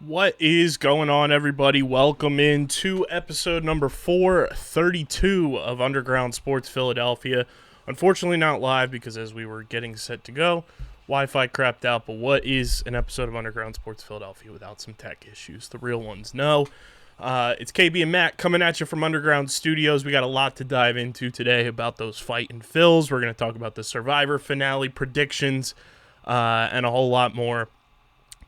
What is going on, everybody? Welcome into episode number 432 of Underground Sports Philadelphia. Unfortunately, not live because as we were getting set to go, Wi-Fi crapped out. But what is an episode of Underground Sports Philadelphia without some tech issues? The real ones know. It's KB and Matt coming at you from Underground Studios. We got a lot to dive into today about those fighting Phils. We're going to talk about the Survivor finale predictions and a whole lot more.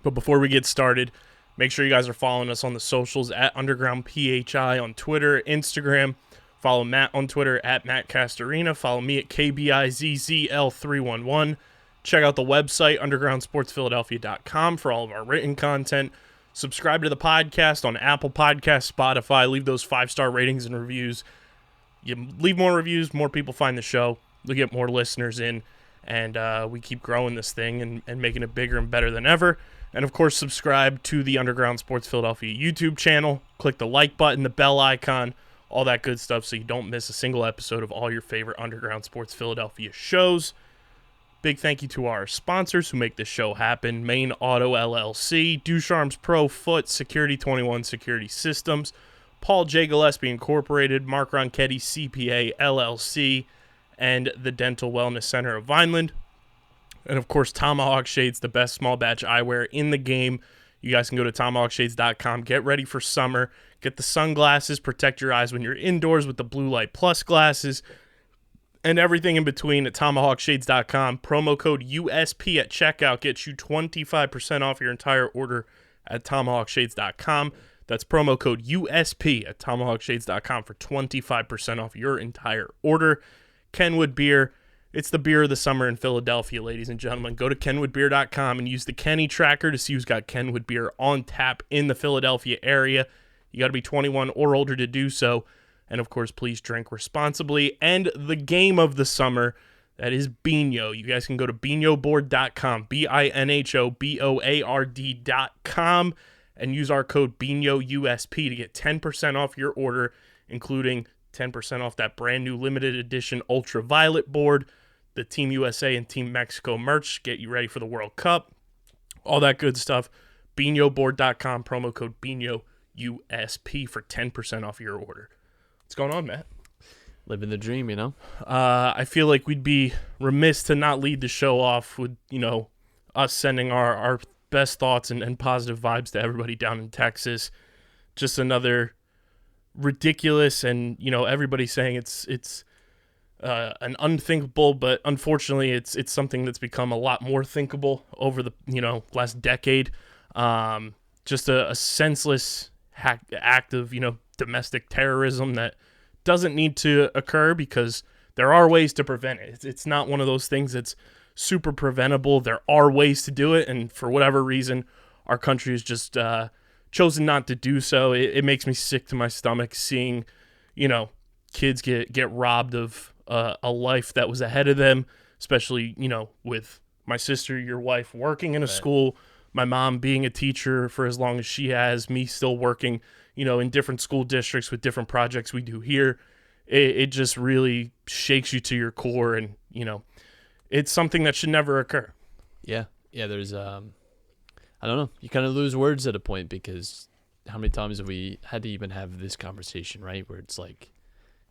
But before we get started, make sure you guys are following us on the socials at Underground PHI on Twitter, Instagram. Follow Matt on Twitter at Matt Castorina. Follow me at KBIZZL311. Check out the website, undergroundsportsphiladelphia.com, for all of our written content. Subscribe to the podcast on Apple Podcasts, Spotify. Leave those 5-star ratings and reviews. You leave more reviews, more people find the show. We get more listeners in, and we keep growing this thing and making it bigger and better than ever. And, of course, subscribe to the Underground Sports Philadelphia YouTube channel. Click the like button, the bell icon, all that good stuff so you don't miss a single episode of all your favorite Underground Sports Philadelphia shows. Big thank you to our sponsors who make this show happen. Main Auto LLC, Ducharme's Pro Foot, Security 21 Security Systems, Paul J. Gillespie Incorporated, Mark Ronchetti CPA LLC, and the Dental Wellness Center of Vineland. And, of course, Tomahawk Shades, the best small batch eyewear in the game. You guys can go to tomahawkshades.com. Get ready for summer. Get the sunglasses. Protect your eyes when you're indoors with the Blue Light Plus glasses. And everything in between at tomahawkshades.com. Promo code USP at checkout gets you 25% off your entire order at tomahawkshades.com. That's promo code USP at tomahawkshades.com for 25% off your entire order. Kenwood Beer. It's the beer of the summer in Philadelphia, ladies and gentlemen. Go to kenwoodbeer.com and use the Kenny tracker to see who's got Kenwood Beer on tap in the Philadelphia area. You got to be 21 or older to do so. And, of course, please drink responsibly. And the game of the summer, that is Bino. You guys can go to binoboard.com, BINHOBOARD.com, and use our code BINOUSP to get 10% off your order, including 10% off that brand new limited edition ultraviolet board, the Team USA and Team Mexico merch, get you ready for the World Cup, all that good stuff. BinoBoard.com, promo code BINOUSP for 10% off your order. What's going on, Matt? Living the dream, you know? I feel like we'd be remiss to not lead the show off with, us sending our best thoughts and positive vibes to everybody down in Texas. Just another ridiculous, and, everybody saying it's an unthinkable, but unfortunately it's something that's become a lot more thinkable over the, last decade. Just a senseless act of, domestic terrorism that doesn't need to occur because there are ways to prevent it. It's not one of those things that's super preventable. There are ways to do it, and for whatever reason, our country has just chosen not to do so. It makes me sick to my stomach seeing, kids get robbed of a life that was ahead of them, especially, with my sister, your wife, working in a school, my mom being a teacher for as long as she has, me still working, in different school districts with different projects we do here. It just really shakes you to your core, and, it's something that should never occur. Yeah, there's, I don't know, you kind of lose words at a point because how many times have we had to even have this conversation, right, where it's like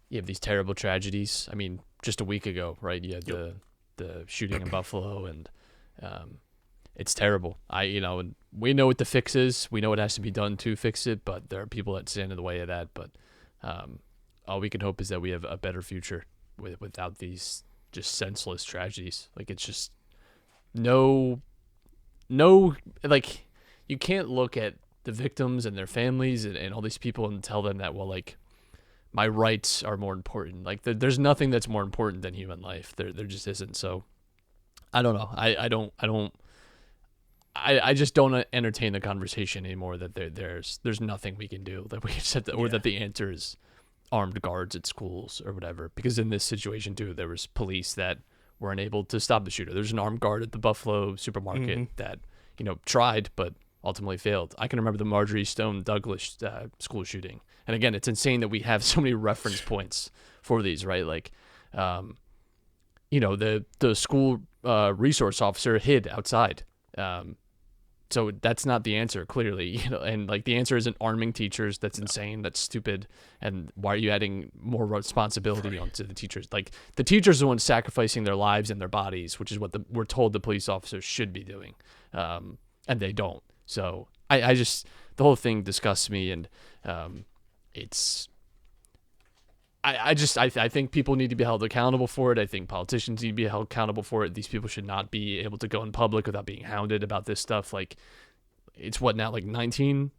you have these terrible tragedies. I mean, just a week ago, right, you had the shooting in Buffalo, and it's terrible. And we know what the fix is. We know what has to be done to fix it, but there are people that stand in the way of that. But all we can hope is that we have a better future without these just senseless tragedies. Like, it's just no, like, you can't look at the victims and their families and all these people and tell them that, well, like, my rights are more important. Like, there's nothing that's more important than human life. There just isn't. So I don't know. I just don't entertain the conversation anymore that there's nothing we can do, that we said that, or that the answer is armed guards at schools or whatever. Because in this situation too, there was police that were unable to stop the shooter. There's an armed guard at the Buffalo supermarket that tried but ultimately failed. I can remember the Marjorie Stone Douglas school shooting, and again, it's insane that we have so many reference points for these, right? Like, the school resource officer hid outside So that's not the answer, clearly, and like the answer isn't arming teachers. That's insane. That's stupid. And why are you adding more responsibility onto the teachers? Like the teachers are the ones sacrificing their lives and their bodies, which is what we're told the police officers should be doing. And they don't. So I just, the whole thing disgusts me. And I think people need to be held accountable for it. I think politicians need to be held accountable for it. These people should not be able to go in public without being hounded about this stuff. Like, it's what now, like 19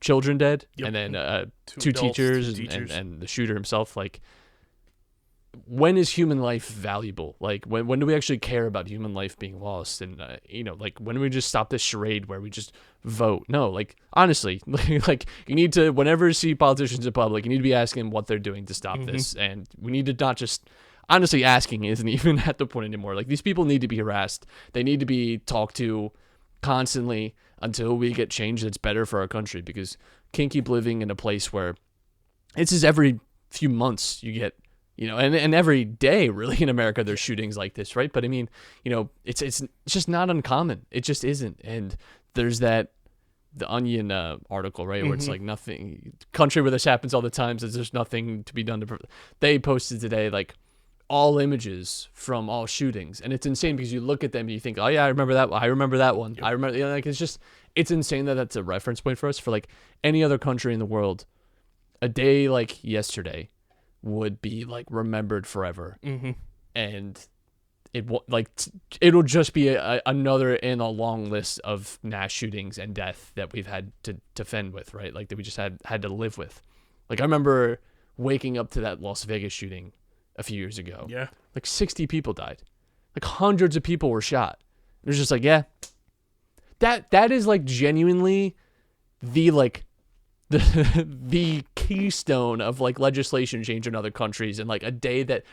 children dead, yep. And then two adults, teachers, and the shooter himself. Like, when is human life valuable? Like, when do we actually care about human life being lost? And like, when do we just stop this charade where we just vote? No, like, honestly, like, you need to, whenever you see politicians in public, you need to be asking what they're doing to stop this. And we need to not just, honestly, asking isn't even at the point anymore. Like, these people need to be harassed. They need to be talked to constantly until we get change that's better for our country, because can't keep living in a place where it's just every few months you get, and every day really in America there's shootings like this, right? But I mean, it's just not uncommon. It just isn't. And there's the Onion article, right, where it's like nothing, country where this happens all the time, says there's nothing to be done to. They posted today like all images from all shootings, and it's insane because you look at them and you think, oh yeah, I remember that one. Yep. I remember, like, it's insane that that's a reference point for us. For like any other country in the world, a day like yesterday would be like remembered forever. And it'll just be another in a long list of mass shootings and death that we've had to fend with, right? Like that we just had to live with. Like I remember waking up to that Las Vegas shooting a few years ago. Yeah. Like 60 people died. Like hundreds of people were shot. It was just like, yeah. That is like genuinely the keystone of like legislation change in other countries, and like a day that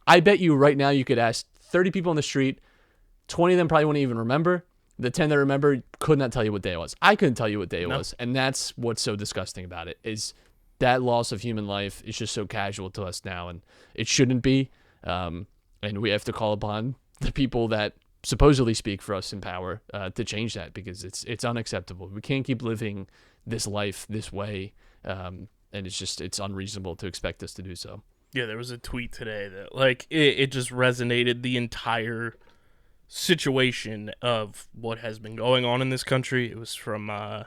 I bet you right now you could ask 30 people on the street, 20 of them probably wouldn't even remember. The 10 that remember could not tell you what day it was. I couldn't tell you what day it was. And that's what's so disgusting about it, is that loss of human life is just so casual to us now, and it shouldn't be. And we have to call upon the people that supposedly speak for us in power to change that, because it's unacceptable. We can't keep living this life this way, and it's unreasonable to expect us to do so. Yeah, there was a tweet today that like it just resonated the entire situation of what has been going on in this country. It was from I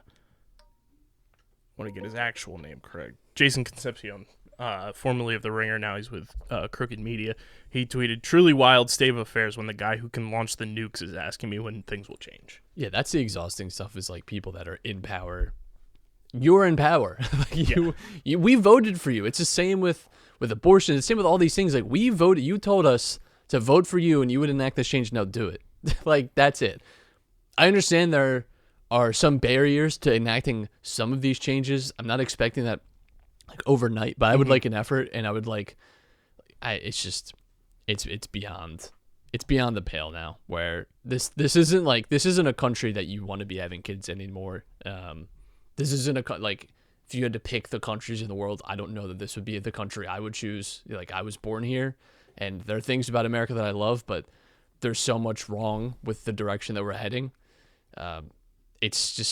want to get his actual name correct, Jason Concepcion, formerly of The Ringer. Now he's with Crooked Media. He tweeted, "Truly wild state of affairs when the guy who can launch the nukes is asking me when things will change." Yeah, that's the exhausting stuff, is like people that are in power. You're in power. We voted for you. It's the same with abortion. It's the same with all these things. Like, we voted. You told us to vote for you, and you would enact this change. Now do it. Like, that's it. I understand there are some barriers to enacting some of these changes. I'm not expecting that like overnight, but I would like an effort, and I would like. It's beyond the pale now. Where this isn't a country that you want to be having kids anymore. This isn't like, if you had to pick the countries in the world, I don't know that this would be the country I would choose. Like, I was born here, and there are things about America that I love, but there's so much wrong with the direction that we're heading. It's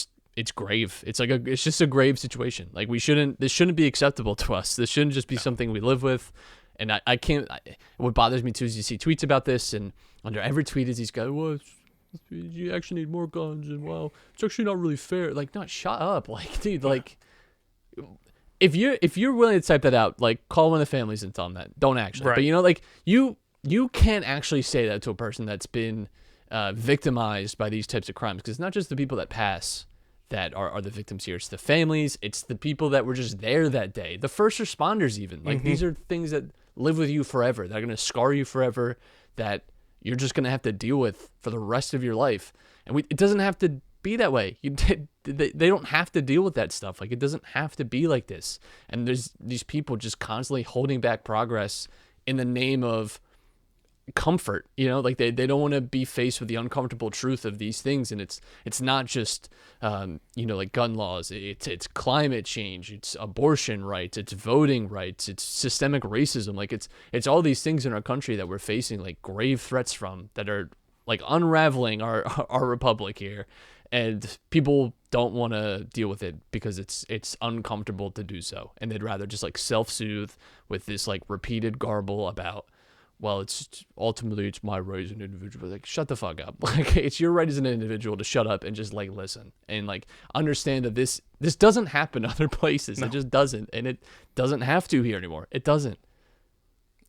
grave. It's just a grave situation. Like, this shouldn't be acceptable to us. This shouldn't just be something we live with. And what bothers me too is you see tweets about this, and under every tweet is these guys, well, you actually need more guns, and well, it's actually not really fair. Like, no, shut up. Like, dude, like, if you're willing to type that out, like, call one of the families and tell them that. Don't actually. Right. But like, you can't actually say that to a person that's been victimized by these types of crimes, because it's not just the people that pass that are the victims here. It's the families. It's the people that were just there that day. The first responders even. Like, these are things that live with you forever. They're going to scar you forever, that you're just going to have to deal with for the rest of your life. And it doesn't have to be that way. They don't have to deal with that stuff. Like, it doesn't have to be like this. And there's these people just constantly holding back progress in the name of comfort, like they don't want to be faced with the uncomfortable truth of these things. And it's not just like gun laws. It's climate change, it's abortion rights, it's voting rights, it's systemic racism. Like, it's all these things in our country that we're facing like grave threats from, that are like unraveling our republic here. And people don't want to deal with it because it's uncomfortable to do so, and they'd rather just like self-soothe with this like repeated garble about, well, it's ultimately it's my right as an individual. Like, shut the fuck up. Like, it's your right as an individual to shut up and just like listen and like understand that this doesn't happen other places. No. It just doesn't, and it doesn't have to here anymore. It doesn't.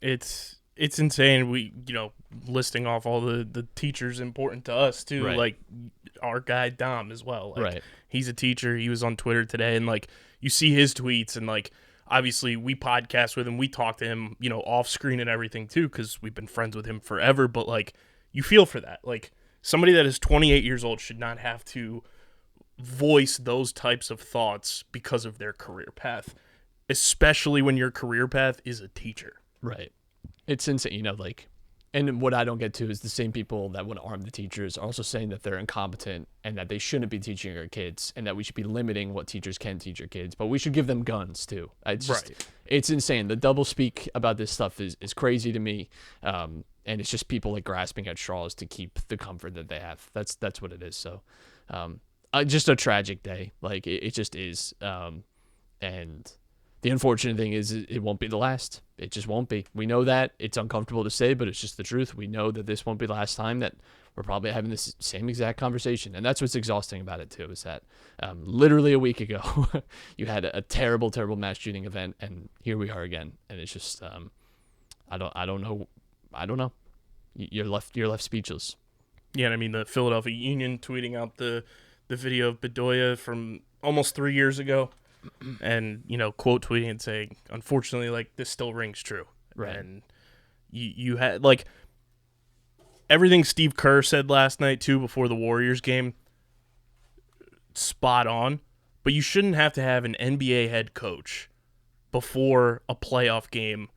It's insane. We, listing off all the teachers important to us too, Right. like our guy Dom as well. Like, Right. he's a teacher. He was on Twitter today, and like you see his tweets, and like obviously we podcast with him, we talk to him, off screen and everything too, because we've been friends with him forever. But like you feel for that. Like somebody that is 28 years old should not have to voice those types of thoughts because of their career path, especially when your career path is a teacher. Right. It's insane, and what I don't get to is the same people that want to arm the teachers are also saying that they're incompetent and that they shouldn't be teaching our kids and that we should be limiting what teachers can teach our kids, but we should give them guns too. It's insane. The double speak about this stuff is crazy to me. And it's just people like grasping at straws to keep the comfort that they have. That's what it is. So, just a tragic day. Like it just is. And the unfortunate thing is it won't be the last. It just won't be. We know that. It's uncomfortable to say, but it's just the truth. We know that this won't be the last time that we're probably having this same exact conversation. And that's what's exhausting about it, too, is that literally a week ago, you had a terrible, terrible mass shooting event, and here we are again. And it's just, I don't know. You're left speechless. Yeah, and I mean, the Philadelphia Union tweeting out the video of Bedoya from almost 3 years ago. And, quote tweeting and saying, unfortunately, like, this still rings true. Right. And you had, like, everything Steve Kerr said last night, too, before the Warriors game, spot on. But you shouldn't have to have an NBA head coach before a playoff game,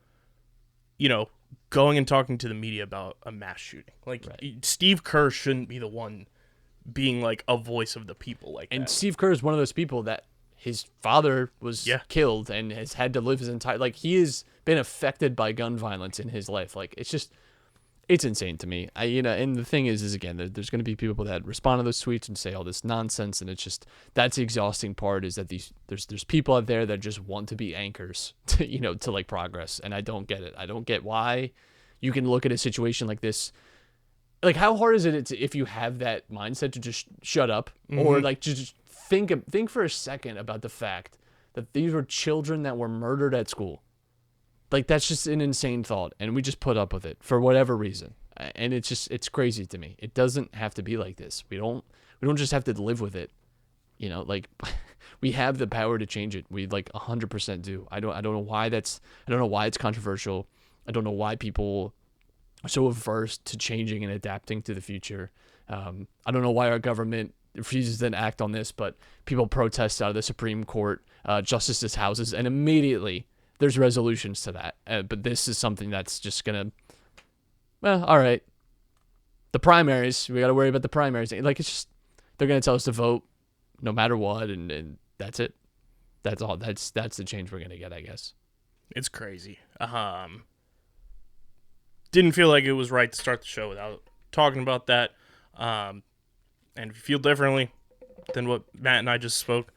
going and talking to the media about a mass shooting. Like, right. Steve Kerr shouldn't be the one being, like, a voice of the people like that. And Steve Kerr is one of those people that his father was killed and has had to live his entire, like, he has been affected by gun violence in his life. Like, it's insane to me. And the thing is again, there's going to be people that respond to those tweets and say all this nonsense, and it's just, that's the exhausting part, is that there's people out there that just want to be anchors to, to like progress. And I don't get it. I don't get why you can look at a situation like this. Like, how hard is it if you have that mindset to just shut up, or like just think for a second about the fact that these were children that were murdered at school. Like, that's just an insane thought, and we just put up with it for whatever reason. And it's crazy to me. It doesn't have to be like this. We don't just have to live with it. Like, we have the power to change it. We like 100% do. I don't know why it's controversial. I don't know why people are so averse to changing and adapting to the future. I don't know why our government refuses to act on this, but people protest out of the Supreme Court, justices' houses, and immediately there's resolutions to that. But this is something that's just gonna, well, all right. The primaries, we got to worry about the primaries. Like, it's just, they're gonna tell us to vote no matter what, and that's it. That's all. That's the change we're gonna get, I guess. It's crazy. Didn't feel like it was right to start the show without talking about that. And if you feel differently than what Matt and I just spoke,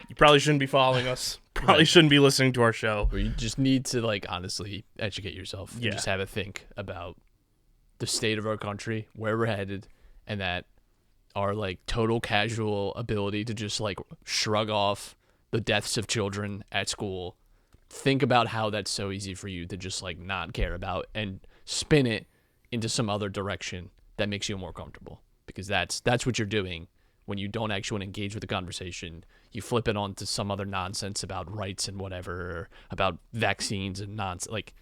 you probably shouldn't be following us. Probably shouldn't be listening to our show. Or you just need to, like, honestly educate yourself. And just have a think about the state of our country, where we're headed, and that our, like, total casual ability to just, like, shrug off the deaths of children at school. Think about how that's so easy for you to just, like, not care about and spin it into some other direction that makes you more comfortable. Because that's what you're doing when you don't actually want to engage with the conversation. You flip it on to some other nonsense about rights and whatever, or about vaccines and nonsense. Like,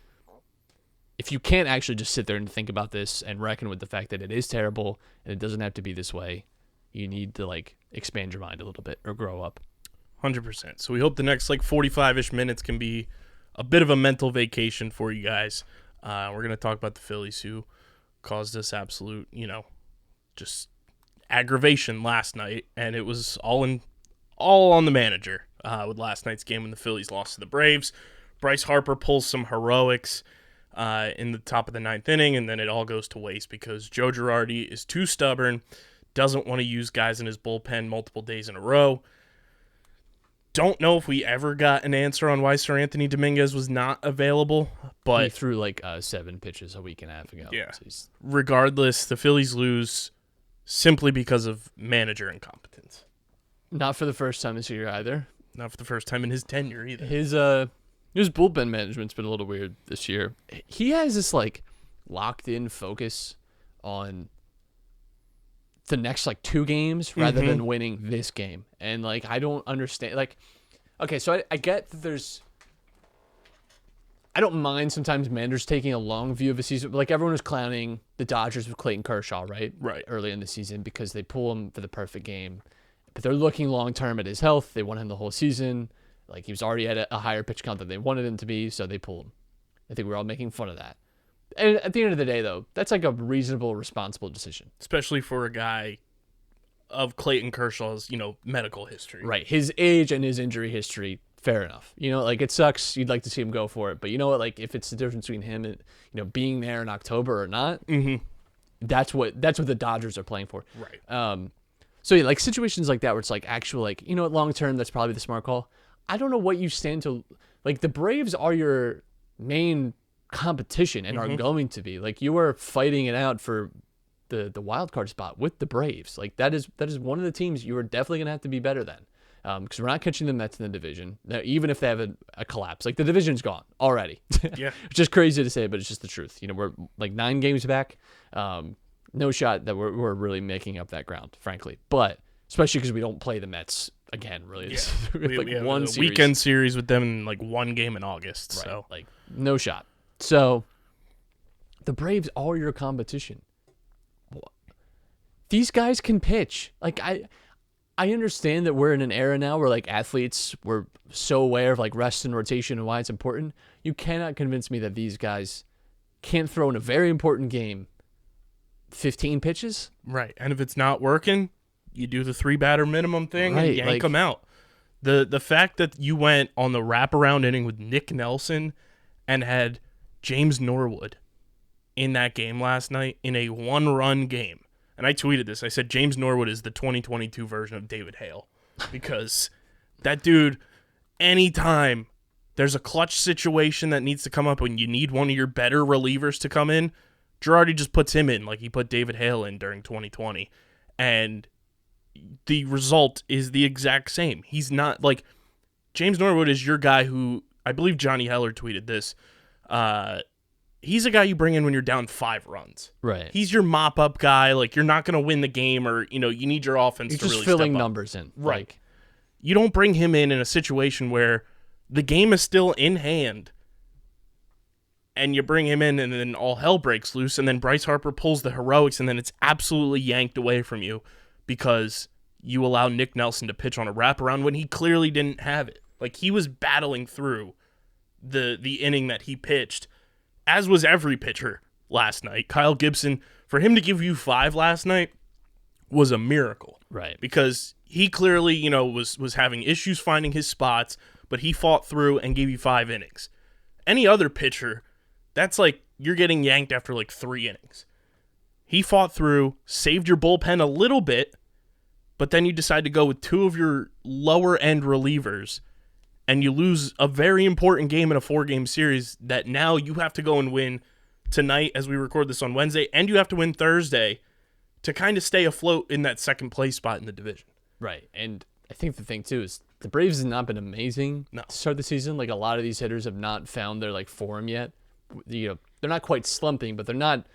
if you can't actually just sit there and think about this and reckon with the fact that it is terrible and it doesn't have to be this way, you need to, like, expand your mind a little bit or grow up. 100%. So we hope the next, like, 45-ish minutes can be a bit of a mental vacation for you guys. We're going to talk about the Phillies, who caused us absolute, just aggravation last night, and it was all on the manager with last night's game when the Phillies lost to the Braves. Bryce Harper pulls some heroics in the top of the ninth inning, and then it all goes to waste because Joe Girardi is too stubborn doesn't want to use guys in his bullpen multiple days in a row. Don't know if we ever got an answer on why Sir Anthony Dominguez was not available, but he threw like 7 pitches a week and a half ago. Yeah. So Regardless, the Phillies lose simply because of manager incompetence. not for the first time this year either. Not for the first time in his tenure either. His bullpen management's been a little weird this year. He has this like locked in focus on the next like 2 games rather than winning this game. And like I don't understand, like, okay, so I get that I don't mind sometimes managers taking a long view of a season, but like everyone was clowning the Dodgers with Clayton Kershaw, right? Right. Early in the season because they pull him for the perfect game. But they're looking long term at his health. They want him the whole season. Like he was already at a higher pitch count than they wanted him to be, so they pull him. I think we're all making fun of that. And at the end of the day, though, that's like a reasonable, responsible decision. Especially for a guy of Clayton Kershaw's, medical history. Right. His age and his injury history, fair enough. Like it sucks. You'd like to see him go for it. But you know what? Like if it's the difference between him and, being there in October or not, that's what the Dodgers are playing for. Right. So yeah, like situations like that where it's like actual, like, long term, that's probably the smart call. I don't know what you stand to, like the Braves are your main competition and are going to be. Like you are fighting it out for the wild card spot with the Braves. Like that is one of the teams you are definitely gonna have to be better than, because we're not catching the Mets in the division now, even if they have a collapse. Like the division's gone already. Yeah. It's just crazy to say, but it's just the truth. We're like 9 games back. No shot that we're really making up that ground, frankly. But especially because we don't play the Mets again, really. Yeah. We have one weekend series with them in like 1 game in August. Right. So like no shot. So the Braves are your competition. These guys can pitch. Like I understand that we're in an era now where like athletes were so aware of like rest and rotation and why it's important. You cannot convince me that these guys can't throw in a very important game 15 pitches. Right. And if it's not working, you do the 3-batter minimum thing and yank them out. The fact that you went on the wraparound inning with Nick Nelson and had James Norwood in that game last night in a 1-run game. And I tweeted this. I said James Norwood is the 2022 version of David Hale, because that dude, anytime there's a clutch situation that needs to come up and you need one of your better relievers to come in, Girardi just puts him in like he put David Hale in during 2020. And the result is the exact same. He's not like James Norwood is your guy who, I believe Johnny Heller tweeted this. He's a guy you bring in when you're down 5 runs. Right. He's your mop-up guy. Like, you're not going to win the game, or, you need your offense to really step up. You're just filling numbers in. Right. Like, you don't bring him in a situation where the game is still in hand, and you bring him in, and then all hell breaks loose, and then Bryce Harper pulls the heroics, and then it's absolutely yanked away from you because you allow Nick Nelson to pitch on a wraparound when he clearly didn't have it. Like, he was battling through the inning that he pitched, as was every pitcher last night. Kyle Gibson, for him to give you 5 last night was a miracle. right. Because he clearly, was having issues finding his spots, but he fought through and gave you 5 innings. Any other pitcher, that's like you're getting yanked after like 3 innings. He fought through, saved your bullpen a little bit, but then you decide to go with 2 of your lower-end relievers, and you lose a very important game in a 4-game series that now you have to go and win tonight as we record this on Wednesday, and you have to win Thursday to kind of stay afloat in that second place spot in the division. Right. And I think the thing, too, is the Braves have not been amazing to start the season. Like, a lot of these hitters have not found their, like, form yet. They're not quite slumping, but they're not.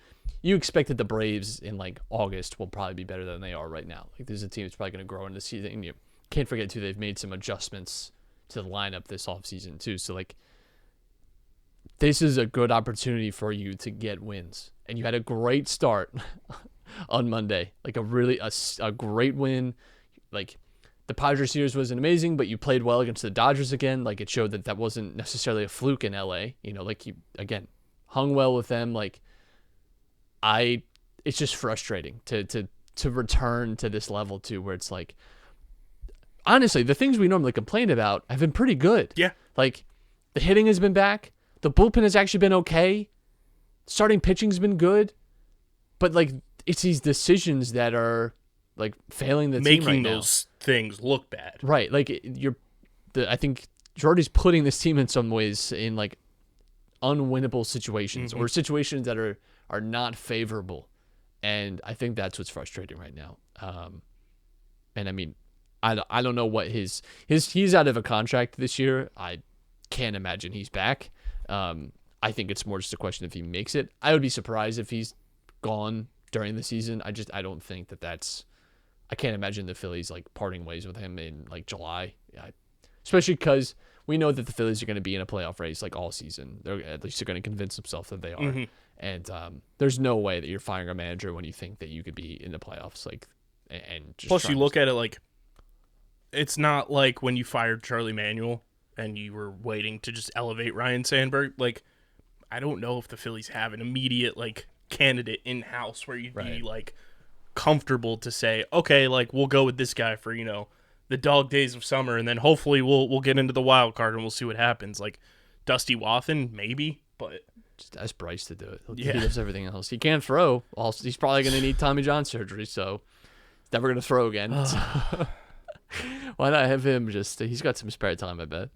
You expect that the Braves in, like, August will probably be better than they are right now. Like, this is a team that's probably going to grow in the season. And you can't forget, too, they've made some adjustments to the lineup this offseason, too. So, like, this is a good opportunity for you to get wins. And you had a great start on Monday. Like, a great win. Like, the Padres series wasn't amazing, but you played well against the Dodgers again. Like, it showed that wasn't necessarily a fluke in LA. Like, you, again, hung well with them. Like, it's just frustrating to return to this level, too, where it's like, honestly, the things we normally complain about have been pretty good. Yeah. Like, the hitting has been back. The bullpen has actually been okay. Starting pitching's been good. But, like, it's these decisions that are like failing the team making right now. those things look bad. Right, like I think Girardi's putting this team in some ways in like unwinnable situations or situations that are not favorable, and I think that's what's frustrating right now. And I mean, I don't know what he's out of a contract this year. I can't imagine he's back. I think it's more just a question if he makes it. I would be surprised if he's gone during the season. I don't think I can't imagine the Phillies like parting ways with him in like July. Yeah, especially because we know that the Phillies are going to be in a playoff race like all season. At least they're going to convince themselves that they are. And there's no way that you're firing a manager when you think that you could be in the playoffs. Like, and just plus you look at it like it's not like when you fired Charlie Manuel and you were waiting to just elevate Ryan Sandberg. Like, I don't know if the Phillies have an immediate like candidate in house where you'd be like comfortable to say, okay, like we'll go with this guy for the dog days of summer, and then hopefully we'll get into the wild card and we'll see what happens. Like Dusty Wathan, maybe, but just ask Bryce to do it. He does everything else. He can't throw. Also, he's probably going to need Tommy John surgery, so he's never going to throw again. Why not have him just? He's got some spare time, I bet.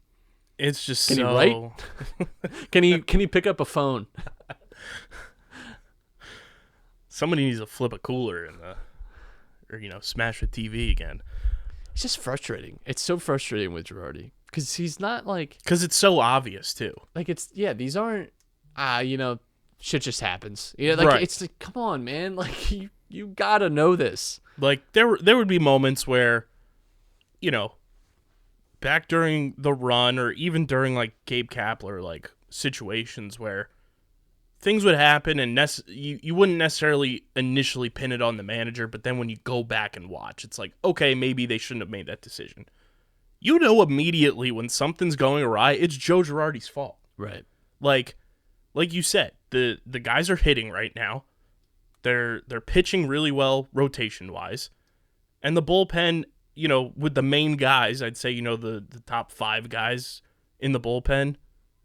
It's just Can he write? Can he pick up a phone? Somebody needs to flip a cooler or smash a TV again. It's just frustrating. It's so frustrating with Girardi because he's not like. Because it's so obvious too. Like these aren't. Shit just happens. Like it's like, come on, man. Like you gotta know this. Like there would be moments where, back during the run or even during like Gabe Kapler like situations where things would happen and you wouldn't necessarily initially pin it on the manager, but then when you go back and watch, it's like, okay, maybe they shouldn't have made that decision. Immediately when something's going awry, it's Joe Girardi's fault. Right. Like you said, the guys are hitting right now. They're pitching really well rotation wise. And the bullpen, with the main guys, I'd say, the top 5 guys in the bullpen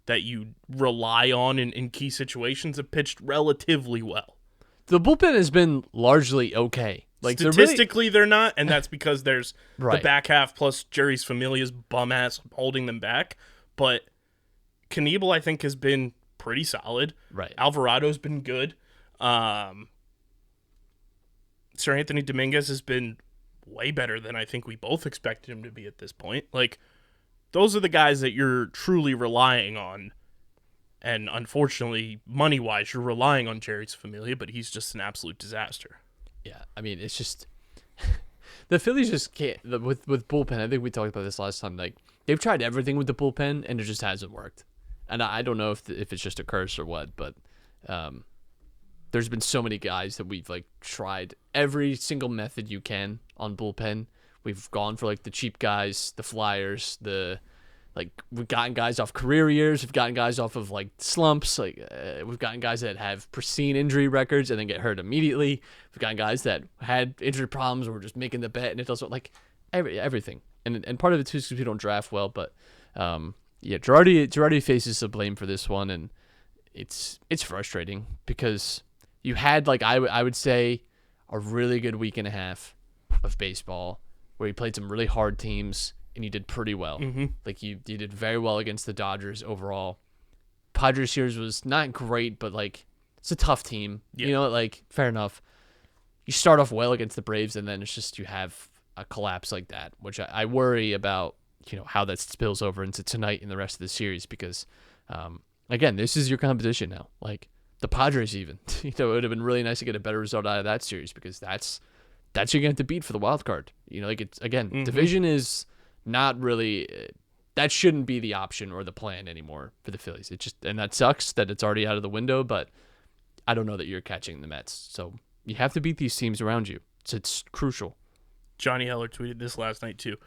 that you rely on in key situations have pitched relatively well. The bullpen has been largely okay. Like statistically, they're not, and that's because there's Right. the back half plus Jerry's Familia's bum ass holding them back. But Knievel, I think, has been pretty solid. Right. Alvarado's been good. Sir Anthony Dominguez has been way better than I think we both expected him to be at this point. Like, those are the guys that you're truly relying on. And unfortunately, money-wise, you're relying on Jerry's Familia, but he's just an absolute disaster. Yeah, I mean, it's just the Phillies just can't with bullpen. I think we talked about this last time. Like, they've tried everything with the bullpen, and it just hasn't worked. And I don't know if it's just a curse or what, but there's been so many guys that we've like tried every single method you can on bullpen. We've gone for like the cheap guys, the flyers, we've gotten guys off career years. We've gotten guys off of like slumps. Like we've gotten guys that have pristine injury records and then get hurt immediately. We've gotten guys that had injury problems or were just making the bet and it doesn't like everything. And part of it too is because we don't draft well. But Girardi faces some blame for this one, and it's frustrating because you had like I would say a really good week and a half of baseball where you played some really hard teams. And you did pretty well. Mm-hmm. Like you did very well against the Dodgers overall. Padres series was not great, but like it's a tough team. Yeah. Like fair enough. You start off well against the Braves, and then it's just you have a collapse like that, which I worry about. How that spills over into tonight and the rest of the series because, again, this is your competition now. Like the Padres, even it would have been really nice to get a better result out of that series because that's you're going to have to beat for the wild card. Like it's again division is. Not really, that shouldn't be the option or the plan anymore for the Phillies. And that sucks that it's already out of the window, but I don't know that you're catching the Mets. So you have to beat these teams around you. It's crucial. Johnny Heller tweeted this last night too.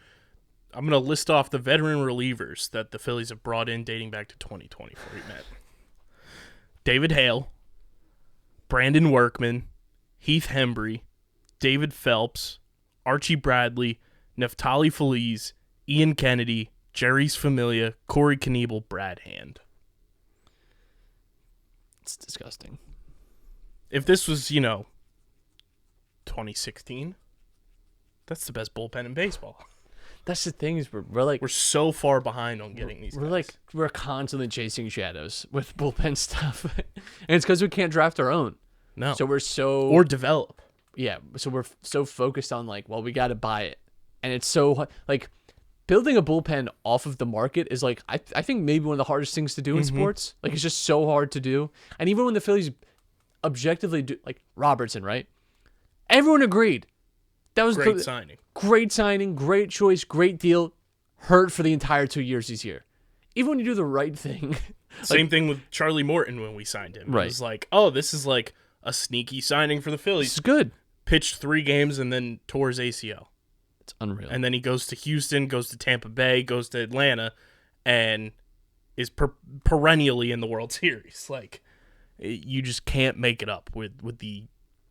I'm going to list off the veteran relievers that the Phillies have brought in dating back to 2020 for you, Matt. David Hale, Brandon Workman, Heath Hembry, David Phelps, Archie Bradley, Neftali Feliz, Ian Kennedy, Jerry's Familia, Corey Knievel, Brad Hand. It's disgusting. If this was, 2016, That's the best bullpen in baseball. That's the thing is we're so far behind on getting these guys. We're constantly chasing shadows with bullpen stuff. And it's because we can't draft our own. No. So we're so... Or develop. Yeah, so we're so focused on like, well, we got to buy it. And it's so... Like, building a bullpen off of the market is like, I think maybe one of the hardest things to do in sports. Like, it's just so hard to do. And even when the Phillies objectively do... Like, Robertson, right? Everyone agreed. That was great signing. Great signing, great choice, great deal. Hurt for the entire 2 years he's here. Even when you do the right thing. Same thing with Charlie Morton when we signed him. Right. It was like, oh, this is like a sneaky signing for the Phillies. It's good. Pitched 3 games and then tore his ACL. It's unreal. And then he goes to Houston, goes to Tampa Bay, goes to Atlanta, and is perennially in the World Series. Like, you just can't make it up with the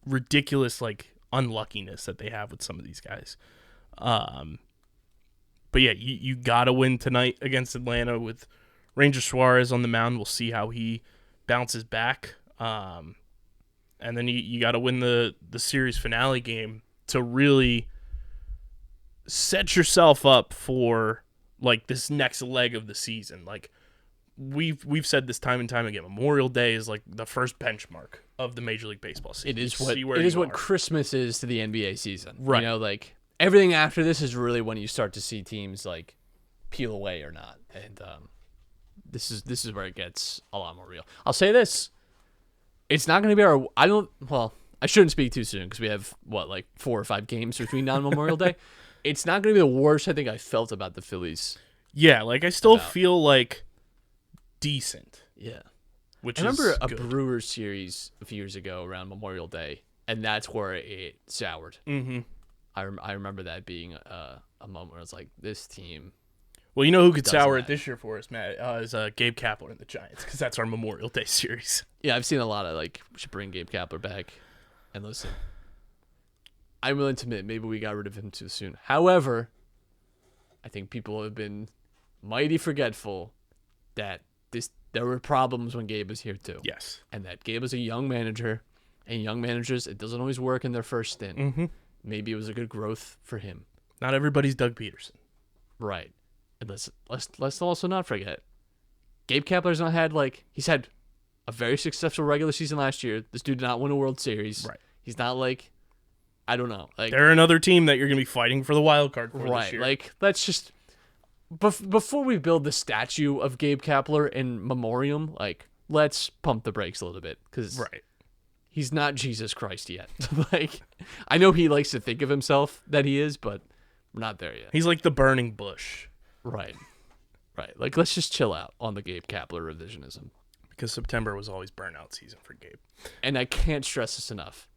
ridiculous, like, unluckiness that they have with some of these guys. But yeah, you gotta win tonight against Atlanta with Ranger Suarez on the mound. We'll see how he bounces back. And then you gotta win the series finale game to really set yourself up for like this next leg of the season. Like we've said this time and time again, Memorial Day is like the first benchmark of the Major League Baseball season. It is what Christmas is to the NBA season. Right. You know, like everything after this is really when you start to see teams like peel away or not. And this is where it gets a lot more real. I'll say this. It's not going to be I shouldn't speak too soon because we have like 4 or 5 games between now and Memorial Day. It's not going to be the worst I think I felt about the Phillies. Yeah, like I still feel like decent. Yeah. I remember a Brewers series a few years ago around Memorial Day, and that's where it soured. Mm-hmm. I remember that being a moment where I was like, this team. Well, you know who could sour it this year for us, Matt? Is Gabe Kapler and the Giants, because that's our Memorial Day series. Yeah, I've seen a lot of, like, we should bring Gabe Kapler back. And listen, I'm willing to admit maybe we got rid of him too soon. However, I think people have been mighty forgetful that there were problems when Gabe was here too. Yes. And that Gabe was a young manager, and young managers, it doesn't always work in their first stint. Mm-hmm. Maybe it was a good growth for him. Not everybody's Doug Peterson. Right. And let's also not forget, Gabe Kapler's he's had a very successful regular season last year. This dude did not win a World Series. Right. He's not like, I don't know. Like, they're another team that you're going to be fighting for the wild card for this year. Like, let's just, before we build the statue of Gabe Kapler in memoriam, like, let's pump the brakes a little bit. Because he's not Jesus Christ yet. Like, I know he likes to think of himself that he is, but we're not there yet. He's like the burning bush. Right. Like, let's just chill out on the Gabe Kapler revisionism. Because September was always burnout season for Gabe. And I can't stress this enough.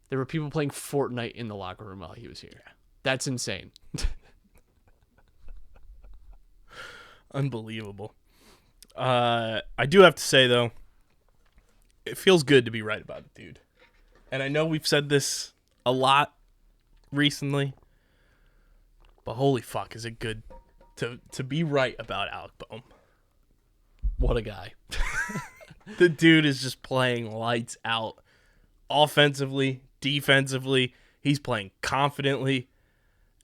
There were people playing Fortnite in the locker room while he was here. Yeah. That's insane. Unbelievable. I do have to say, though, it feels good to be right about it, dude. And I know we've said this a lot recently, but holy fuck, is it good to be right about Alec Boehm. What a guy. The dude is just playing lights out. Offensively, defensively, he's playing confidently,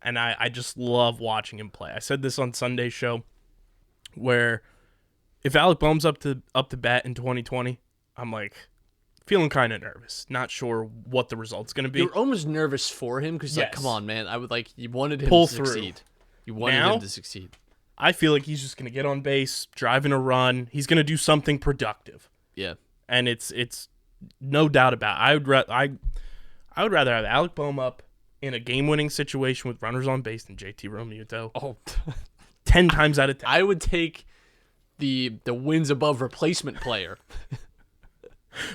and I just love watching him play. I said this on Sunday's show, where if Alec Boehm's up to bat in 2020, I'm like feeling kind of nervous, not sure what the result's going to be. You're almost nervous for him because, yes. like, come on, man. I would you wanted him Pull to through. succeed. You wanted him to succeed. I feel like he's just going to get on base, driving a run. He's going to do something productive. Yeah. And it's no doubt about it. I would rather have Alec Boehm up in a game-winning situation with runners on base than JT Realmuto. Oh, 10 times out of 10. I would take the wins above replacement player.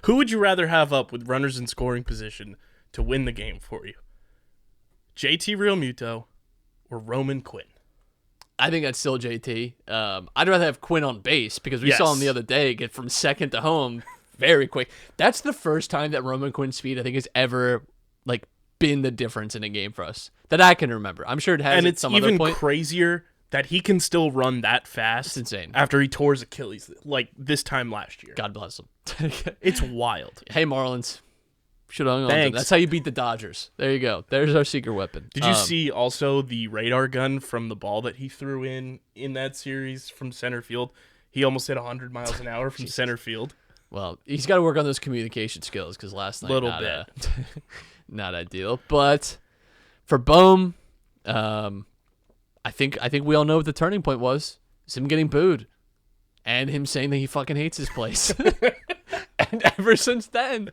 Who would you rather have up with runners in scoring position to win the game for you? JT Realmuto or Roman Quinn? I think that's still JT. I'd rather have Quinn on base because we saw him the other day get from second to home very quick. That's the first time that Roman Quinn's speed, I think, has ever been the difference in a game for us that I can remember. I'm sure it has. And at it's some even other point. crazier that he can still run that fast. It's insane. After he tore his Achilles this time last year. God bless him. It's wild. Hey, Marlins. Should have hung on to him. Thanks. That's how you beat the Dodgers. There you go. There's our secret weapon. Did you see also the radar gun from the ball that he threw in that series from center field? He almost hit 100 miles an hour from center field. Well, he's got to work on those communication skills because last night Little not, bit. not ideal. But for Bohm, I think we all know what the turning point was. It's him getting booed and him saying that he fucking hates his place. And ever since then,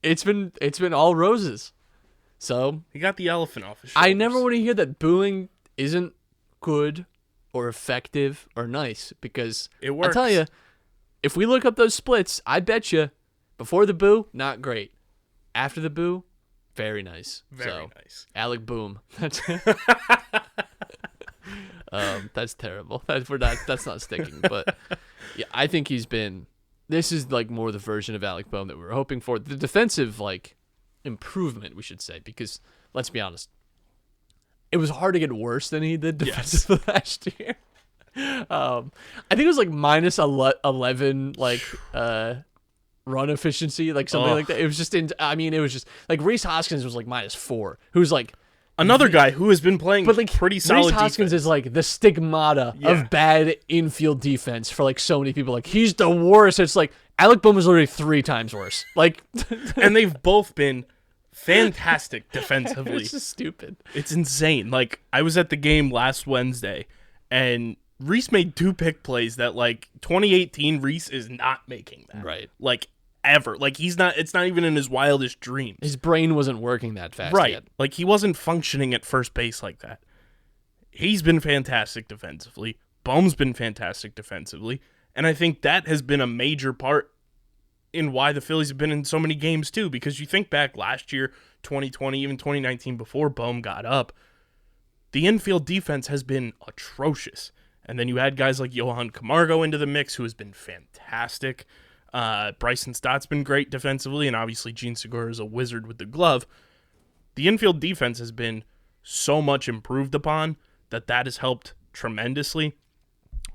it's been all roses. So He got the elephant off his shoulders. I never want to hear that booing isn't good or effective or nice because It works. I'll tell you, if we look up those splits, I bet you before the boo, not great. After the boo, very nice. Very nice. Alec Boom. That's terrible. That's not sticking. But yeah, I think he's been. This is like more the version of Alec Bohm that we were hoping for. The defensive like improvement, we should say, because let's be honest, it was hard to get worse than he did defensively last year. I think it was like minus 11 like run efficiency, like something like that. It was just it was just like Rhys Hoskins was like -4, who's like Another guy who has been playing pretty solid Rhys Hoskins defense. is like the stigmata of bad infield defense for like so many people. Like he's the worst. It's like Alec Bohm is literally 3 times worse. Like, and they've both been fantastic defensively. It's just stupid. It's insane. Like I was at the game last Wednesday, and Rhys made 2 pick plays that like 2018 Rhys is not making that. Right. Like ever. Like he's not. It's not even in his wildest dreams. His brain wasn't working that fast Right. yet. Like he wasn't functioning at first base like that. He's been fantastic defensively. Bohm's been fantastic defensively. And I think that has been a major part in why the Phillies have been in so many games too. Because you think back last year, 2020, even 2019 before Bohm got up, the infield defense has been atrocious. And then you add guys like Johan Camargo into the mix, who has been fantastic. Bryson Stott's been great defensively, and obviously Gene Segura is a wizard with the glove. The infield defense has been so much improved upon that has helped tremendously.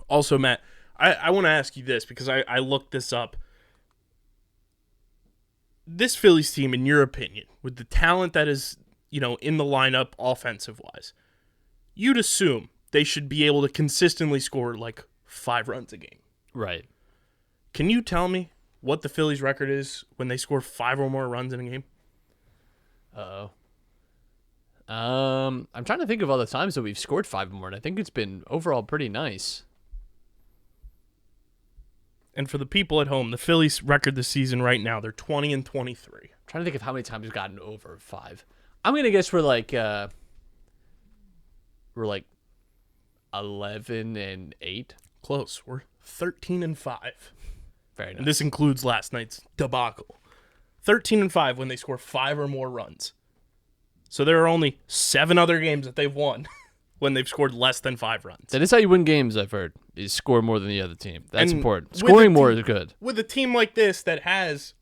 Also, Matt, I want to ask you this because I looked this up. This Phillies team, in your opinion, with the talent that is, in the lineup offensive-wise, you'd assume they should be able to consistently score like 5 runs a game. Right. Can you tell me what the Phillies' record is when they score 5 or more runs in a game? Uh-oh. I'm trying to think of all the times that we've scored 5 or more, and I think it's been overall pretty nice. And for the people at home, the Phillies' record this season right now, they're 20-23. I'm trying to think of how many times we've gotten over 5. I'm going to guess we're like 11-8. Close. We're 13-5. Very nice. And this includes last night's debacle. 13-5 when they score 5 or more runs. So there are only 7 other games that they've won when they've scored less than 5 runs. That is how you win games, I've heard, is score more than the other team. That's And important. Scoring more is good. With a team like this that has,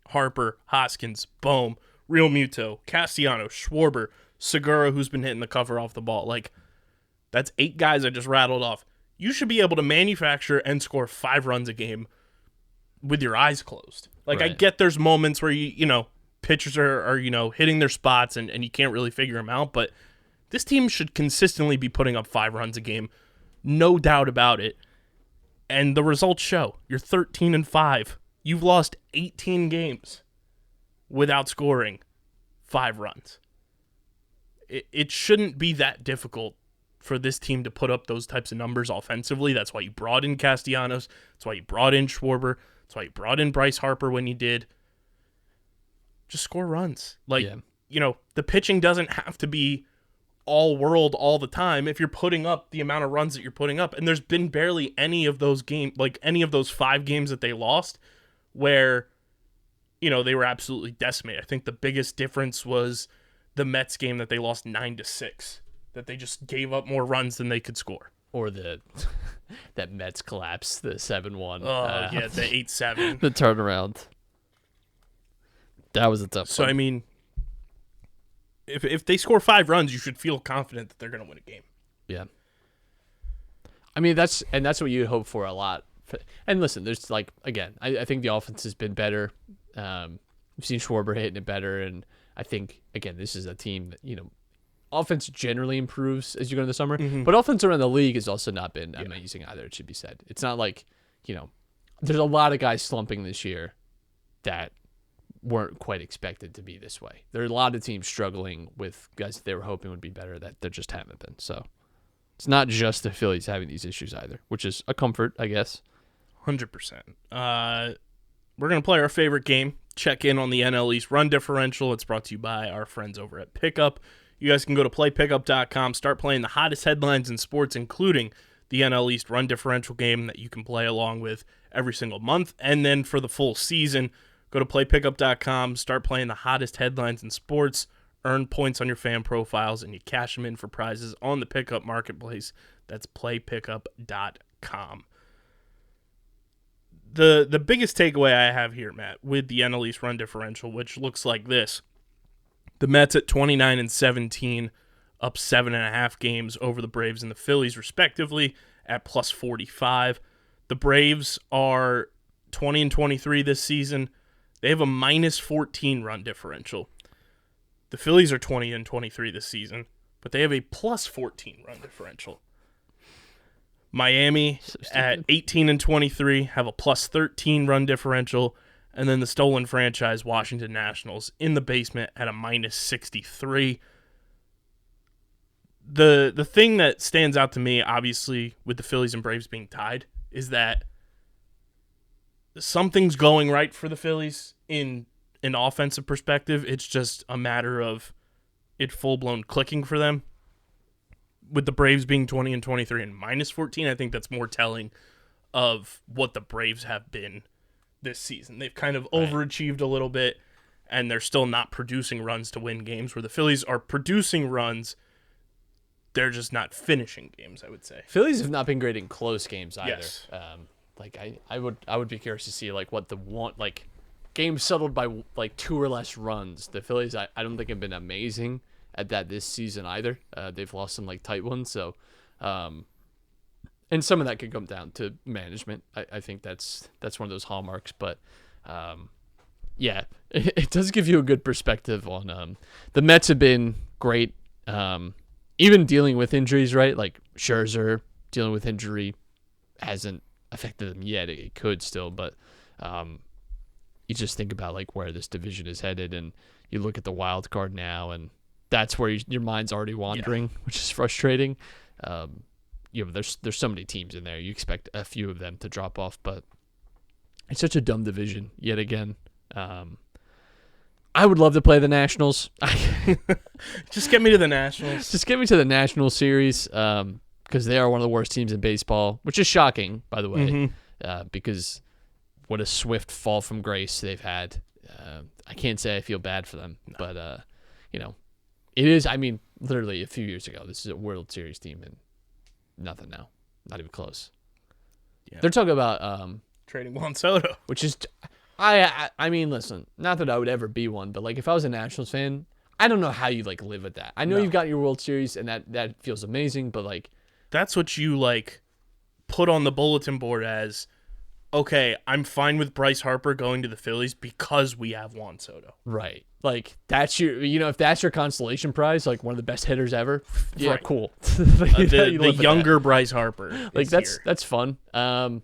Harper, Hoskins, Bohm, Real Muto, Castellanos, Schwarber, Segura, who's been hitting the cover off the ball. Like, that's 8 guys I just rattled off. You should be able to manufacture and score 5 runs a game with your eyes closed. Like, Right. I get there's moments where, pitchers are hitting their spots and you can't really figure them out, but this team should consistently be putting up 5 runs a game. No doubt about it. And the results show. You're 13-5. You've lost 18 games without scoring 5 runs. It shouldn't be that difficult for this team to put up those types of numbers offensively. That's why you brought in Castellanos. That's why you brought in Schwarber. That's why you brought in Bryce Harper when you did. Just score runs. The pitching doesn't have to be all world all the time if you're putting up the amount of runs that you're putting up. And there's been barely any of those any of those 5 games that they lost where, they were absolutely decimated. I think the biggest difference was the Mets game that they lost 9-6. That they just gave up more runs than they could score. Or that Mets collapse, the 7-1. Oh, yeah, the 8-7. The turnaround. That was a tough one. So, I mean, if they score 5 runs, you should feel confident that they're going to win a game. Yeah. I mean, that's what you hope for a lot. And listen, there's I think the offense has been better. We've seen Schwarber hitting it better, and I think again this is a team that offense generally improves as you go into the summer, but offense around the league has also not been amazing either. It should be said. It's not like there's a lot of guys slumping this year that weren't quite expected to be this way. There are a lot of teams struggling with guys that they were hoping would be better that they just haven't been. So it's not just the Phillies having these issues either, which is a comfort, I guess. 100%. We're going to play our favorite game. Check in on the NL East run differential. It's brought to you by our friends over at Pickup. You guys can go to playpickup.com, start playing the hottest headlines in sports, including the NL East run differential game that you can play along with every single month. And then for the full season, go to playpickup.com, start playing the hottest headlines in sports, earn points on your fan profiles, and you cash them in for prizes on the Pickup Marketplace. That's playpickup.com. The biggest takeaway I have here, Matt, with the NL East run differential, which looks like this. The Mets at 29-17, up 7.5 games over the Braves and the Phillies, respectively, at plus 45. The Braves are 20-23 this season. They have a minus 14 run differential. The Phillies are 20-23 this season, but they have a plus 14 run differential. Miami at 18-23 have a plus 13 run differential. And then the stolen franchise, Washington Nationals, in the basement at a minus 63. The thing that stands out to me, obviously, with the Phillies and Braves being tied, is that something's going right for the Phillies in an offensive perspective. It's just a matter of it full-blown clicking for them. With the Braves being 20-23 and minus 14, I think that's more telling of what the Braves have been this season. They've kind of overachieved a little bit, and they're still not producing runs to win games, where the Phillies are producing runs. They're just not finishing games, I would say. Phillies have not been great in close games either. Yes. I would be curious to see what games settled by 2 or less runs. The Phillies I don't think have been amazing at that this season either. They've lost some tight ones, so and some of that could come down to management. I think that's one of those hallmarks. But it does give you a good perspective on the Mets have been great, even dealing with injuries, right? Like Scherzer dealing with injury hasn't affected them yet. It could still, but you just think about like where this division is headed, and you look at the wild card now, and that's where your mind's already wandering, which is frustrating. There's so many teams in there. You expect a few of them to drop off, but it's such a dumb division yet again. I would love to play the Nationals. Just get me to the Nationals. Just get me to the National Series, because they are one of the worst teams in baseball, which is shocking, by the way, because what a swift fall from grace they've had. I can't say I feel bad for them, but it is. I mean, literally a few years ago, this is a World Series team, and nothing now, not even close. Yeah. They're talking about trading Juan Soto, which is, I mean, listen, not that I would ever be one, but like if I was a Nationals fan, I don't know how you live with that. I know you've got your World Series, and that feels amazing, but like that's what you put on the bulletin board as, okay, I'm fine with Bryce Harper going to the Phillies because we have Juan Soto. Right. Like that's your, if that's your consolation prize, like one of the best hitters ever. Yeah, right. Cool. The younger Bryce Harper. Like that's fun. And